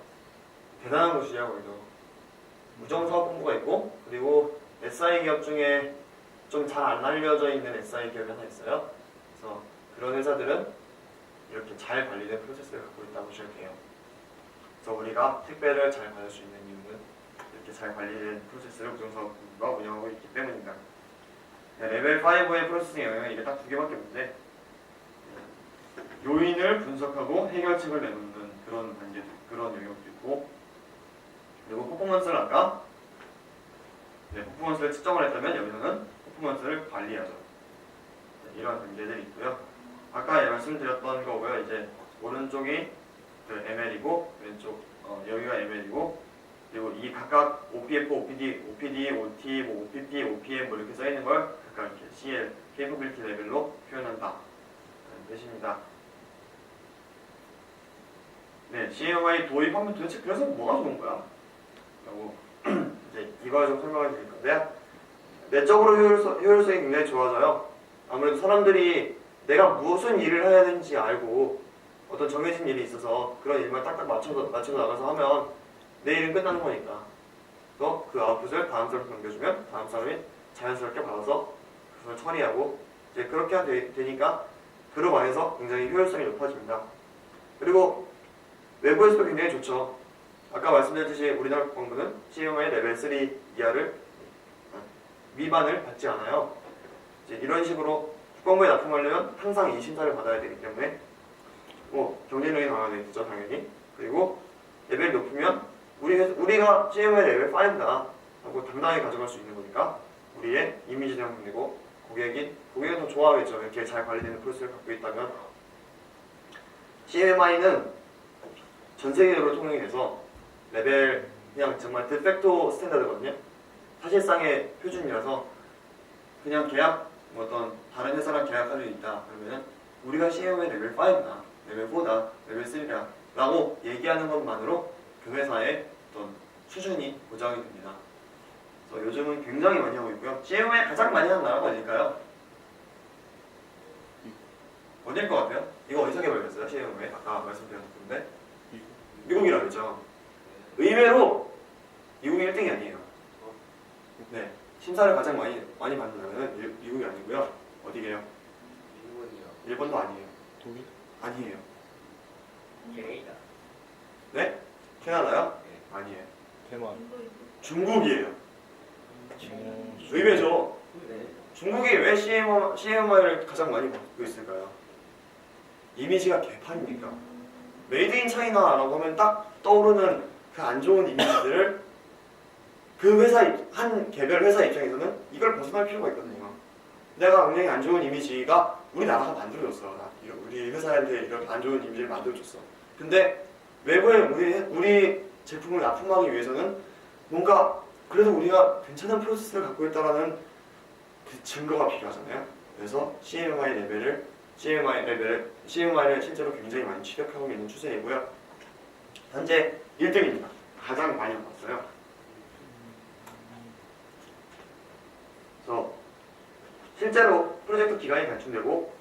대단한 곳이에요, 거기도. 우정사업본부가 있고, 그리고 SI 기업 중에 좀 잘 안 알려져 있는 SI 기업이 하나 있어요. 그래서 그런 회사들은 이렇게 잘 관리된 프로세스를 갖고 있다고 보시면 돼요. 그래서 우리가 택배를 잘 받을 수 있는 이유는 이렇게 잘 관리된 프로세스를 우정사업본부가 운영하고 있기 때문입니다. 네, 레벨 5의 프로세싱 영역은 이게 딱 2개밖에 없는데 요인을 분석하고 해결책을 내놓는 그런 단계, 그런 영역도 있고, 그리고 퍼포먼스를 아까 퍼포먼스를 측정을 했다면 여기서는 퍼포먼스를 관리하죠. 네, 이런 단계들이 있고요. 아까 말씀드렸던 거고요. 이제 오른쪽이 ML이고 왼쪽 여기가 ML이고, 그리고 이 각각 OPF, OPD, OT, 뭐 OPP, OPM 뭐 이렇게 써 있는 걸 각각 이렇게 CL, Capability 레벨로 표현한다. 뜻입니다. 네, CMI 도입하면 도대체 그래서 뭐가 좋은 거야? 라고 이제 이걸 좀 설명해 드릴 건데요. 내적으로 효율성이 굉장히 좋아져요. 아무래도 사람들이 내가 무슨 일을 해야 되는지 알고 어떤 정해진 일이 있어서 그런 일만 딱딱 맞춰서 나가서 하면 내 일은 끝나는 거니까. 그래서 그 아웃풋을 다음 사람한테 넘겨주면 다음 사람이 자연스럽게 받아서 그걸 처리하고 이제 그렇게 되니까 그로 말해서 굉장히 효율성이 높아집니다. 그리고 외부에서도 굉장히 좋죠. 아까 말씀드렸듯이 우리나라 국방부는 CMI 레벨 3 이하를 미반을 받지 않아요. 이제 이런 식으로 국방부에 납품하려면 항상 이 심사를 받아야 되기 때문에 뭐 경쟁력이 강화되겠죠, 당연히. 그리고 레벨이 높으면 우리가 CMI 레벨 5다 하고 당당히 가져갈 수 있는 거니까 우리의 이미지도 형성되고 고객은 더 좋아하겠죠. 이렇게 잘 관리되는 프로세스를 갖고 있다면. CMI는 전 세계적으로 통용이 돼서 레벨 그냥 정말 데팩토 스탠다드거든요. 사실상의 표준이라서 그냥 계약 뭐 어떤 다른 회사랑 계약할 일 있다 그러면은 우리가 CMMI 레벨 5다, 레벨 4다, 레벨 3다 라고 얘기하는 것만으로 그 회사의 어떤 수준이 보장이 됩니다. 그래서 요즘은 굉장히 많이 하고 있고요. CMMI 가장 많이 하는 나라가 어딜까요? 어딜 것 같아요? 이거 어디서 개발됐어요? CMMI 아까 말씀드렸는데 미국이라고 했죠. 의외로 미국이 1등이 아니에요. 네, 심사를 가장 많이 받는 나라는 미국이 아니고요. 어디게요? 일본이요. 일본도 아니에요. 독일? 아니에요. 게이다. 네? 캐나다요? 아니에요. 대만. 인도 인도. 중국이에요. 어, 의외죠. 네. 중국이 왜 CMI를 가장 많이 받고 있을까요? 이미지가 개판이니까. 메이드 인 차이나라고 하면 딱 떠오르는 그 안 좋은 이미지들을 그 회사 한 개별 회사 입장에서는 이걸 벗어날 필요가 있거든요. 내가 굉장히 안 좋은 이미지가 우리나라가 만들어줬어. 우리 회사한테 이런 안 좋은 이미지를 만들어줬어. 근데 외부에 우리 제품을 납품하기 위해서는 뭔가 그래도 우리가 괜찮은 프로세스를 갖고 있다라는 그 증거가 필요하잖아요. 그래서 CMI를 실제로 굉장히 많이 취득하고 있는 추세이고요. 현재 1등입니다. 가장 많이 받았어요. 그래서 실제로 프로젝트 기간이 단축되고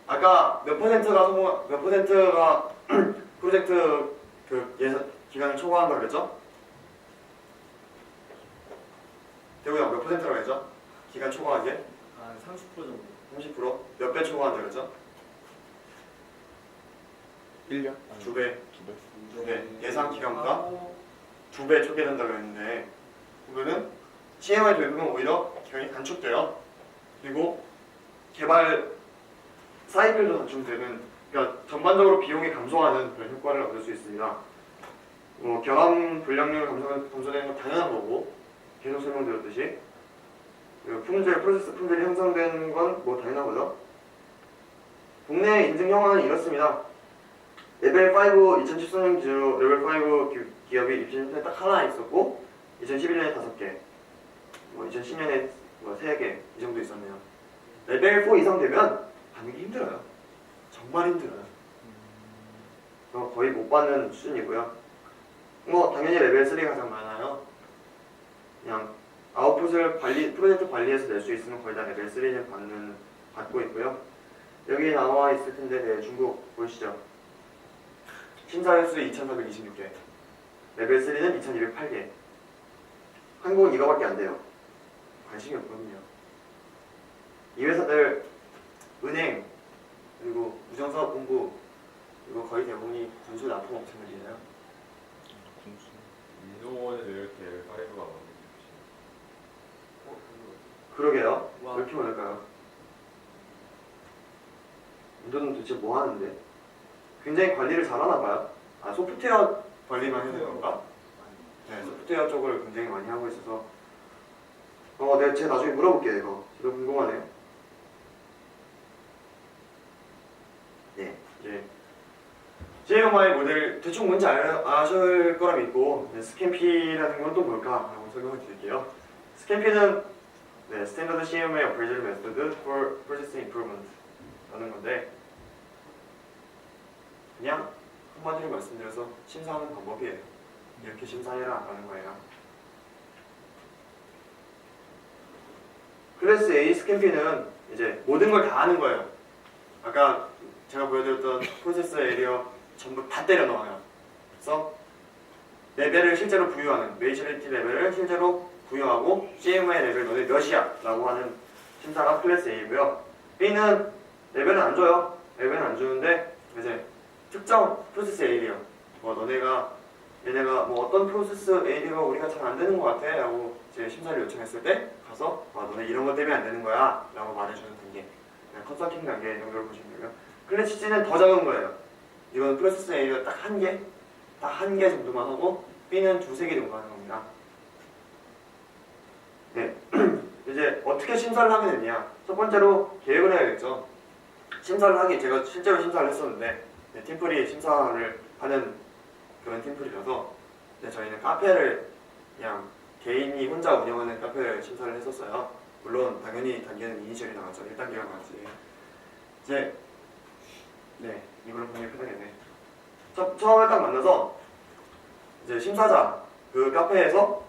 아까 몇 퍼센트가 프로젝트 그 예산 기간을 초과한다고 그랬죠? 대구야 몇 퍼센트라고 했죠? 기간 초과하게? 한 30% 정도. 30%? 몇 배 초과한다고 그랬죠? 1년? 2배, 2배? 2배. 예상 기간보다 2배 초과된다고 했는데 보면은 CMI 도입은 오히려 기간이 단축돼요. 그리고 개발 사이클도 단축되는, 그러니까 전반적으로 비용이 감소하는 그런 효과를 얻을 수 있습니다. 경험 불량률 감소되는 건 당연한 거고 계속 설명드렸듯이 프로세스 품질이 향상되는 건 뭐 당연한 거죠. 국내 인증 형황은 이렇습니다. 레벨 5 2014년 기준으로 레벨 5 기업이 2010년에 딱 하나 있었고 2011년에 5개, 2010년에 3개 이 정도 있었네요. 레벨 4 이상 되면 받는 게 힘들어요. 정말 힘들어요. 거의 못 받는 수준이고요. 당연히 레벨 3가 가장 많아요. 그냥 아웃풋을 프로젝트 관리해서 낼 수 있으면 거의 다 레벨 3를 받고 있고요. 여기 나와 있을 텐데, 네, 중국 보이시죠? 심사 횟수 2,426개, 레벨 3는 2,208개. 한국은 이거밖에 안 돼요. 관심이 없거든요. 이 회사들 은행, 그리고 우정사업본부, 그리고 거의 대부분이 군수 납품 업체들이에요. 군수. 인도원에도 이렇게 파이브가 많은데 그러게요. 와. 왜 이렇게 많을까요? 인도는 도대체 뭐 하는데? 굉장히 관리를 잘하나 봐요. 소프트웨어 관리만 해서 그런가? 네, 소프트웨어 쪽을 굉장히 많이 하고 있어서 제가 나중에 물어볼게요. 이거 저도 궁금하네요. 네, 이제 CMI 모델 대충 뭔지 아실 거라 믿고 스캠피라는 건 또 뭘까? 라고 설명을 드릴게요. 스캠피는 스탠더드 CMI Appraisal Method for Process Improvement 라는 건데 그냥 한마디로 말씀드려서 심사하는 방법이에요. 이렇게 심사해라 라는 거예요. 클래스 A 스캠피는 이제 모든 걸 다 하는 거예요. 아까 제가 보여드렸던 프로세스 에리어 전부 다 때려 넣어요. 그래서 레벨을 실제로 부여하는, 메이저리티 레벨을 실제로 부여하고 CMI 레벨 너네 몇이야? 라고 하는 심사가 클래스 A고요. B는 레벨은 안 줘요. 레벨은 안 주는데 이제 특정 프로세스 에리어, 얘네가 어떤 프로세스 에리어가 우리가 잘 안 되는 것 같아 라고 이제 심사를 요청했을 때 가서 너네 이런 것 때문에 안 되는 거야 라고 말해주는 단계, 컨설팅 단계 정도로 보시면 되고요. 클래스 C는 더 작은 거예요. 이건 프로세스 에리어 딱 한 개 정도만 하고 B는 2-3개 정도 하는 겁니다. 네, 이제 어떻게 심사를 하게 되냐? 첫 번째로 계획을 해야겠죠. 제가 실제로 심사를 했었는데 팀플이 심사를 하는 그런 팀플이라서 근데 저희는 카페를 그냥 개인이 혼자 운영하는 카페를 심사를 했었어요. 물론 당연히 단계는 이니셜이 나왔죠. 1단계가 나왔지. 이제 네, 이걸로 분명히 편하겠네. 처음에 딱 만나서 이제 심사자 그 카페에서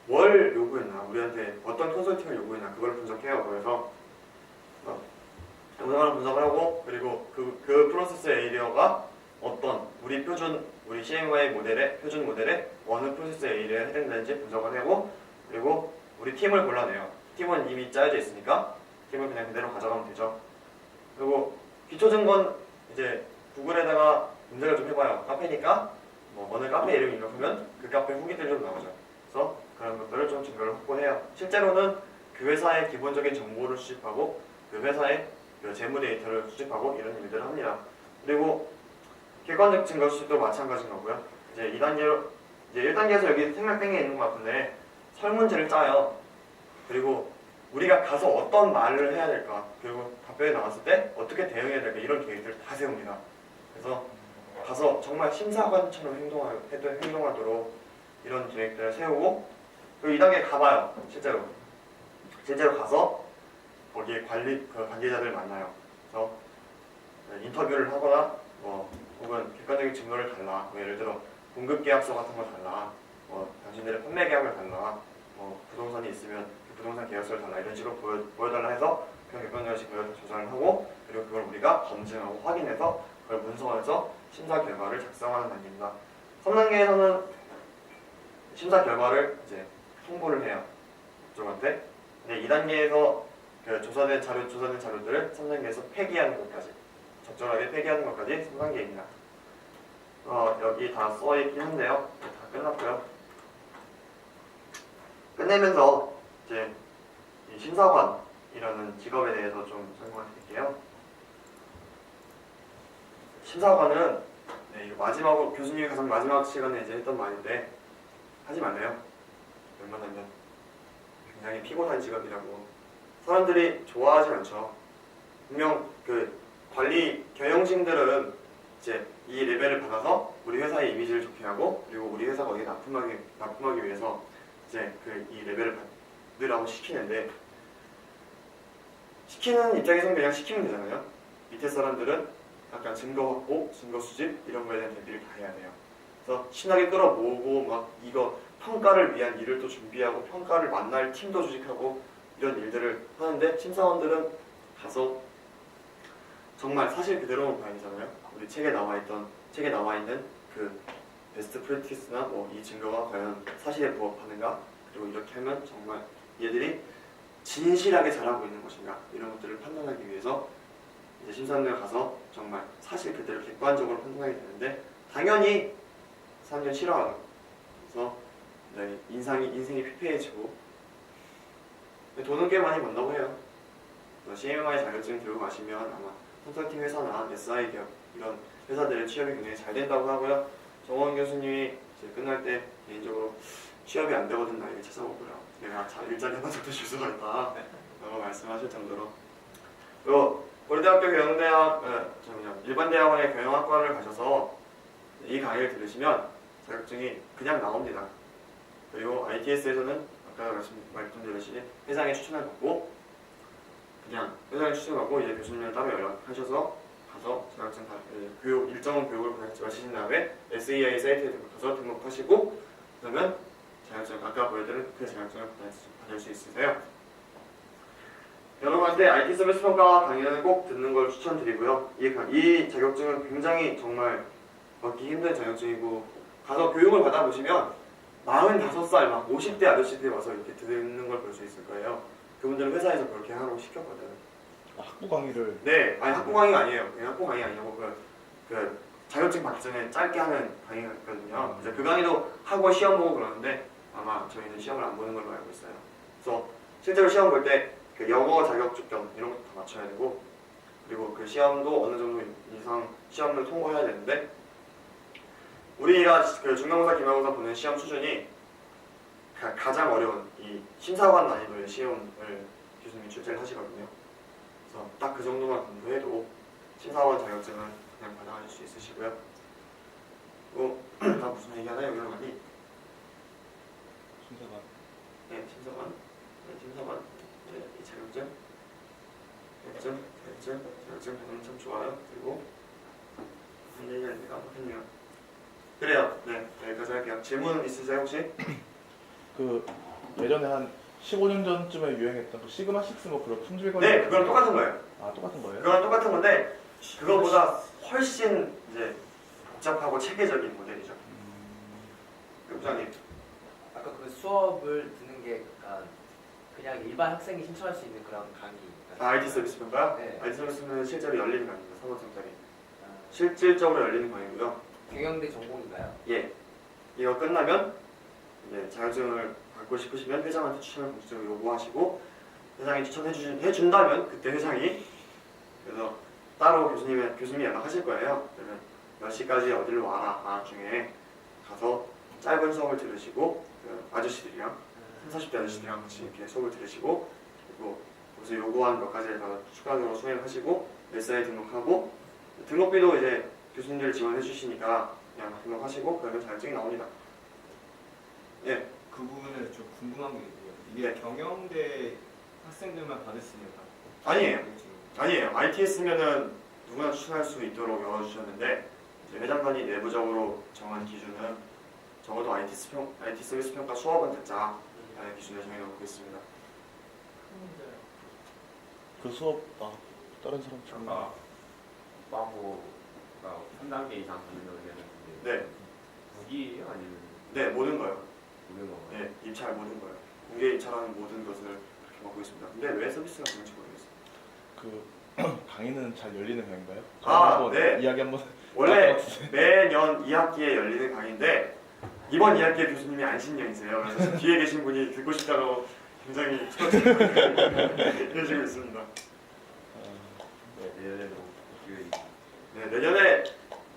뭘 요구했나, 우리한테 어떤 컨설팅을 요구했나 그걸 분석해요. 그래서 영상을 분석을 하고, 그리고 그 프로세스 에이리어가 어떤 우리 CMY 모델의 표준 모델에 어느 프로세스 에이리어에 해당되는지 분석을 하고, 그리고 우리 팀을 골라내요. 팀은 이미 짜여져 있으니까 팀을 그냥 그대로 가져가면 되죠. 그리고 기초 증거는 이제 구글에다가 검색을 좀 해봐요. 카페니까 뭐 어느 카페 이름을 입력하면 그 카페 후기들이 좀 나오죠. 그래서 그런 것들을 좀 증거를 확보해요. 실제로는 그 회사의 기본적인 정보를 수집하고 그 회사의 그 재무 데이터를 수집하고 이런 일들을 합니다. 그리고 객관적 증거 수집도 마찬가지인 거고요. 이제 2단계로 이제 1단계에서 여기 생략된 게 있는 것 같은데 설문지를 짜요. 그리고 우리가 가서 어떤 말을 해야 될까, 그리고 답변이 나왔을 때 어떻게 대응해야 될까, 이런 계획들을 다 세웁니다. 그래서 가서 정말 심사관처럼 행동하도록 이런 계획들을 세우고, 그리고 2단계 가봐요. 실제로 가서 거기에 그 관계자들 만나요. 그래서 인터뷰를 하거나 혹은 객관적인 증거를 달라. 예를 들어 공급계약서 같은 걸 달라. 당신들의 판매 계약을 달라. 부동산이 있으면 그 부동산 계약서를 달라. 이런 식으로 보여달라 해서 그냥 객관적인 증거를 조사를 하고, 그리고 그걸 우리가 검증하고 확인해서 그걸 문서화해서 심사 결과를 작성하는 단계입니다. 3단계에서는 심사 결과를 이제 홍보를 해요. 그쪽한테. 근데 2단계에서 그 조사된 자료들을 3단계에서 폐기하는 것까지, 적절하게 폐기하는 것까지 3단계입니다. 여기 다 써있긴 한데요. 다 끝났고요. 끝내면서 이제 이 심사관이라는 직업에 대해서 좀 설명을 드릴게요. 심사관은 이거 마지막으로 교수님이 가장 마지막 시간에 이제 했던 말인데 하지 말래요. 웬만하면 굉장히 피곤한 직업이라고. 사람들이 좋아하지 않죠. 분명 그 관리 경영진들은 이제 이 레벨을 받아서 우리 회사의 이미지를 좋게 하고, 그리고 우리 회사가 어디에 납품하기 위해서 이제 이 레벨을 받으라고 시키는데, 시키는 입장에서는 그냥 시키면 되잖아요. 밑에 사람들은 약간 증거 확보, 증거 수집 이런 거에 대한 대비를 다 해야 돼요. 그래서 신나게 끌어모으고 막 이거 평가를 위한 일을 또 준비하고 평가를 만날 팀도 조직하고 이런 일들을 하는데, 심사원들은 가서 정말 사실 그대로만 봐야 되잖아요. 우리 책에 나와 있는 그 베스트 프랙티스나 이 증거가 과연 사실에 부합하는가, 그리고 이렇게 하면 정말 얘들이 진실하게 잘하고 있는 것인가, 이런 것들을 판단하기 위해서 이제 심사원들 가서 정말 사실 그대로 객관적으로 판단하게 되는데, 당연히 사람들이 싫어하죠. 그래서 인생이 피폐해지고 돈은 꽤 많이 번다고 해요. CMI 자격증 들고 가시면 아마 컨설팅 회사나 SI 기업 이런 회사들의 취업이 굉장히 잘 된다고 하고요. 정원 교수님이 이제 끝날 때 개인적으로 취업이 안 되거든 나에게 찾아오고요. 내가 일자리 하나 정도 줄 수가 있다 라고 말씀하실 정도로. 그리고 고려대학교 일반 대학원의 경영학과를 가셔서 이 강의를 들으시면 자격증이 그냥 나옵니다. 그리고 ITS에서는 아까 말씀드렸듯이 회장의 추천을 받고, 그냥 회장의 추천을 받고 이제 교수님을 따로 연락하셔서 가서 자격증 일정한 교육을 마치신 다음에 SEI 사이트에 가서 등록하시고, 그러면 자격증 아까 보여드린 그 자격증을 받을 수 있으세요. 여러분한테 IT 서비스 평가 강의는 꼭 듣는 걸 추천드리고요. 이 자격증은 굉장히 정말 받기 힘든 자격증이고, 가서 교육을 받아보시면 45살 막 50대 아저씨들이 와서 이렇게 듣는 걸 볼 수 있을 거예요. 그분들은 회사에서 그렇게 하라고 시켰거든. 학부 강의를. 네, 아니 학부 강의가 아니에요. 그냥 학부 강의 아니고 그 자격증 받기 전에 짧게 하는 강의가 있거든요. 이제 그 강의도 하고 시험 보고 그러는데 아마 저희는 시험을 안 보는 걸로 알고 있어요. 그래서 실제로 시험 볼 때 그 영어 자격 조건 이런 것도 다 맞춰야 되고, 그리고 그 시험도 어느 정도 이상 시험을 통과해야 되는데, 우리가 그 중간고사, 기말고사 보는 시험 수준이 가장 어려운 이 심사관 난이도의 시험을 교수님이 출제를 하시거든요. 그래서 딱 그 정도만 공부해도 심사원 자격증은 그냥 받아가실 수 있으시고요. 나 무슨 얘기하나 여기로 가니? 심사관. 네, 팀사관. 네, 이 자격증 받으면 참 좋아요. 그리고 무슨 얘기를 내가 못했네요. 그래요. 네, 여기까지 할게요. 질문 있으세요 혹시? 그 예전에 한 15년 전쯤에 유행했던 그 시그마 6 뭐 그런 품질관리. 네, 그거랑 똑같은 거예요. 아 똑같은 거예요? 그거랑 똑같은 건데 그거보다 훨씬 이제 복잡하고 체계적인 모델이죠. 부장님. 아까 그 수업을 듣는 게 약간 그냥 일반 학생이 신청할 수 있는 그런 강의. IT 서비스 평가요? 네. IT 서비스는 실제로 열리는 강의입니다. 3월달에 아, 실질적으로 열리는 강의고요. 경영대 전공인가요? 예. 이거 끝나면 이제 자격증을 받고 싶으시면 회장한테 추천을 공식적으로 요구하시고 회장이 추천해준다면 그때 회장이 그래서 따로 교수님이 연락하실 거예요. 그러면 몇 시까지 어디로 와라 방학 중에 가서 짧은 수업을 들으시고 그 아저씨들이랑 30, 40대 아저씨들이랑 같이 이렇게 수업을 들으시고 그리고 거기서 요구한 몇 가지를 더 추가적으로 수행하시고 웨사에 등록하고 등록비도 이제 교수님들이 지원해 주시니까 그냥 등록하시고 그러면 자격증이 나옵니다. 예. 그 부분에 좀 궁금한 게 있고요. 이게 경영대 학생들만 받을 수 있는 아니에요. 자격증인가요? 아니에요. ITS면은 누구나 추천할 수 있도록 열어주셨는데 이제 회장단이 내부적으로 정한 기준은 적어도 IT 서비스 평가 수업은 듣자라는 기준을 정해놓고 있습니다. 그 수업 다른 사람 좀. 아까 빠고가 3단계 이상 받는다고 얘기했는데 네, 무기예요? 아니면 네 모든 거요. 모든 건가요? 네, 입찰 모든 거요. 공개 입찰하는 모든 것을 그렇게 맡고 있습니다. 근데 왜 서비스가 그런지 모르겠어요. 그 강의는 잘 열리는 강인가요? 아, 한번 네. 이야기 한번. 원래 매년 2학기에 열리는 강의인데 이번 2학기에 교수님이 안신년이세요. 그래서 뒤에 계신 분이 듣고 싶다고 굉장히 해주고 있습니다. 내년에도 기회 네, 내년에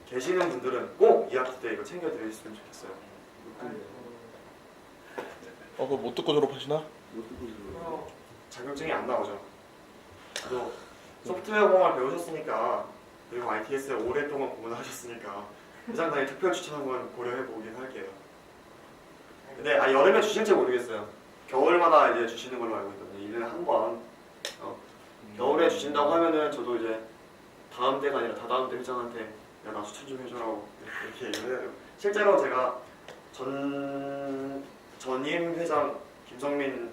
계시는 분들은 꼭 2학기 때 이거 챙겨드리셨으면 좋겠어요. 그거 못 듣고 졸업하시나? 자격증이 안 나오죠. 또 소프트웨어 공학을 배우셨으니까 그리고 ITS에 오랫동안 공부를 하셨으니까 회장단이 특별 추천 한번 고려해 보긴 할게요. 근데 여름에 주실지 모르겠어요. 겨울마다 이제 주시는 걸로 알고 있거든요. 1년에 한 번. 겨울에 주신다고 하면은 저도 이제 다음 때가 아니라 다다음 때 회장한테 야 나 추천 좀 해줘라고 이렇게 얘기를 해요. 실제로 제가 전임 회장 김성민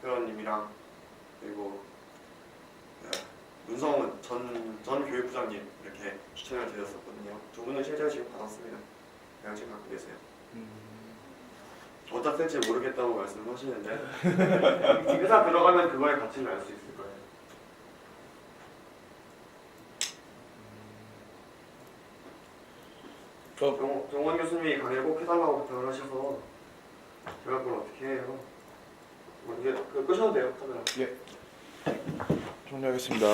회원님이랑 그리고 문성훈 전 교육부장님 이렇게 추천을 드렸었거든요. 두 분은 실제로 지금 받았습니다. 자격증 갖고 계세요. 어디다 쓸지 모르겠다고 말씀하시는데 회사 들어가면 그거의 가치를 알 수 있을 거예요. 정원 교수님이 강의 꼭 해달라고 부탁을 하셔서 제가 그걸 어떻게 해요? 이제 끄셔도 돼요 카메라. 예. 종료하겠습니다.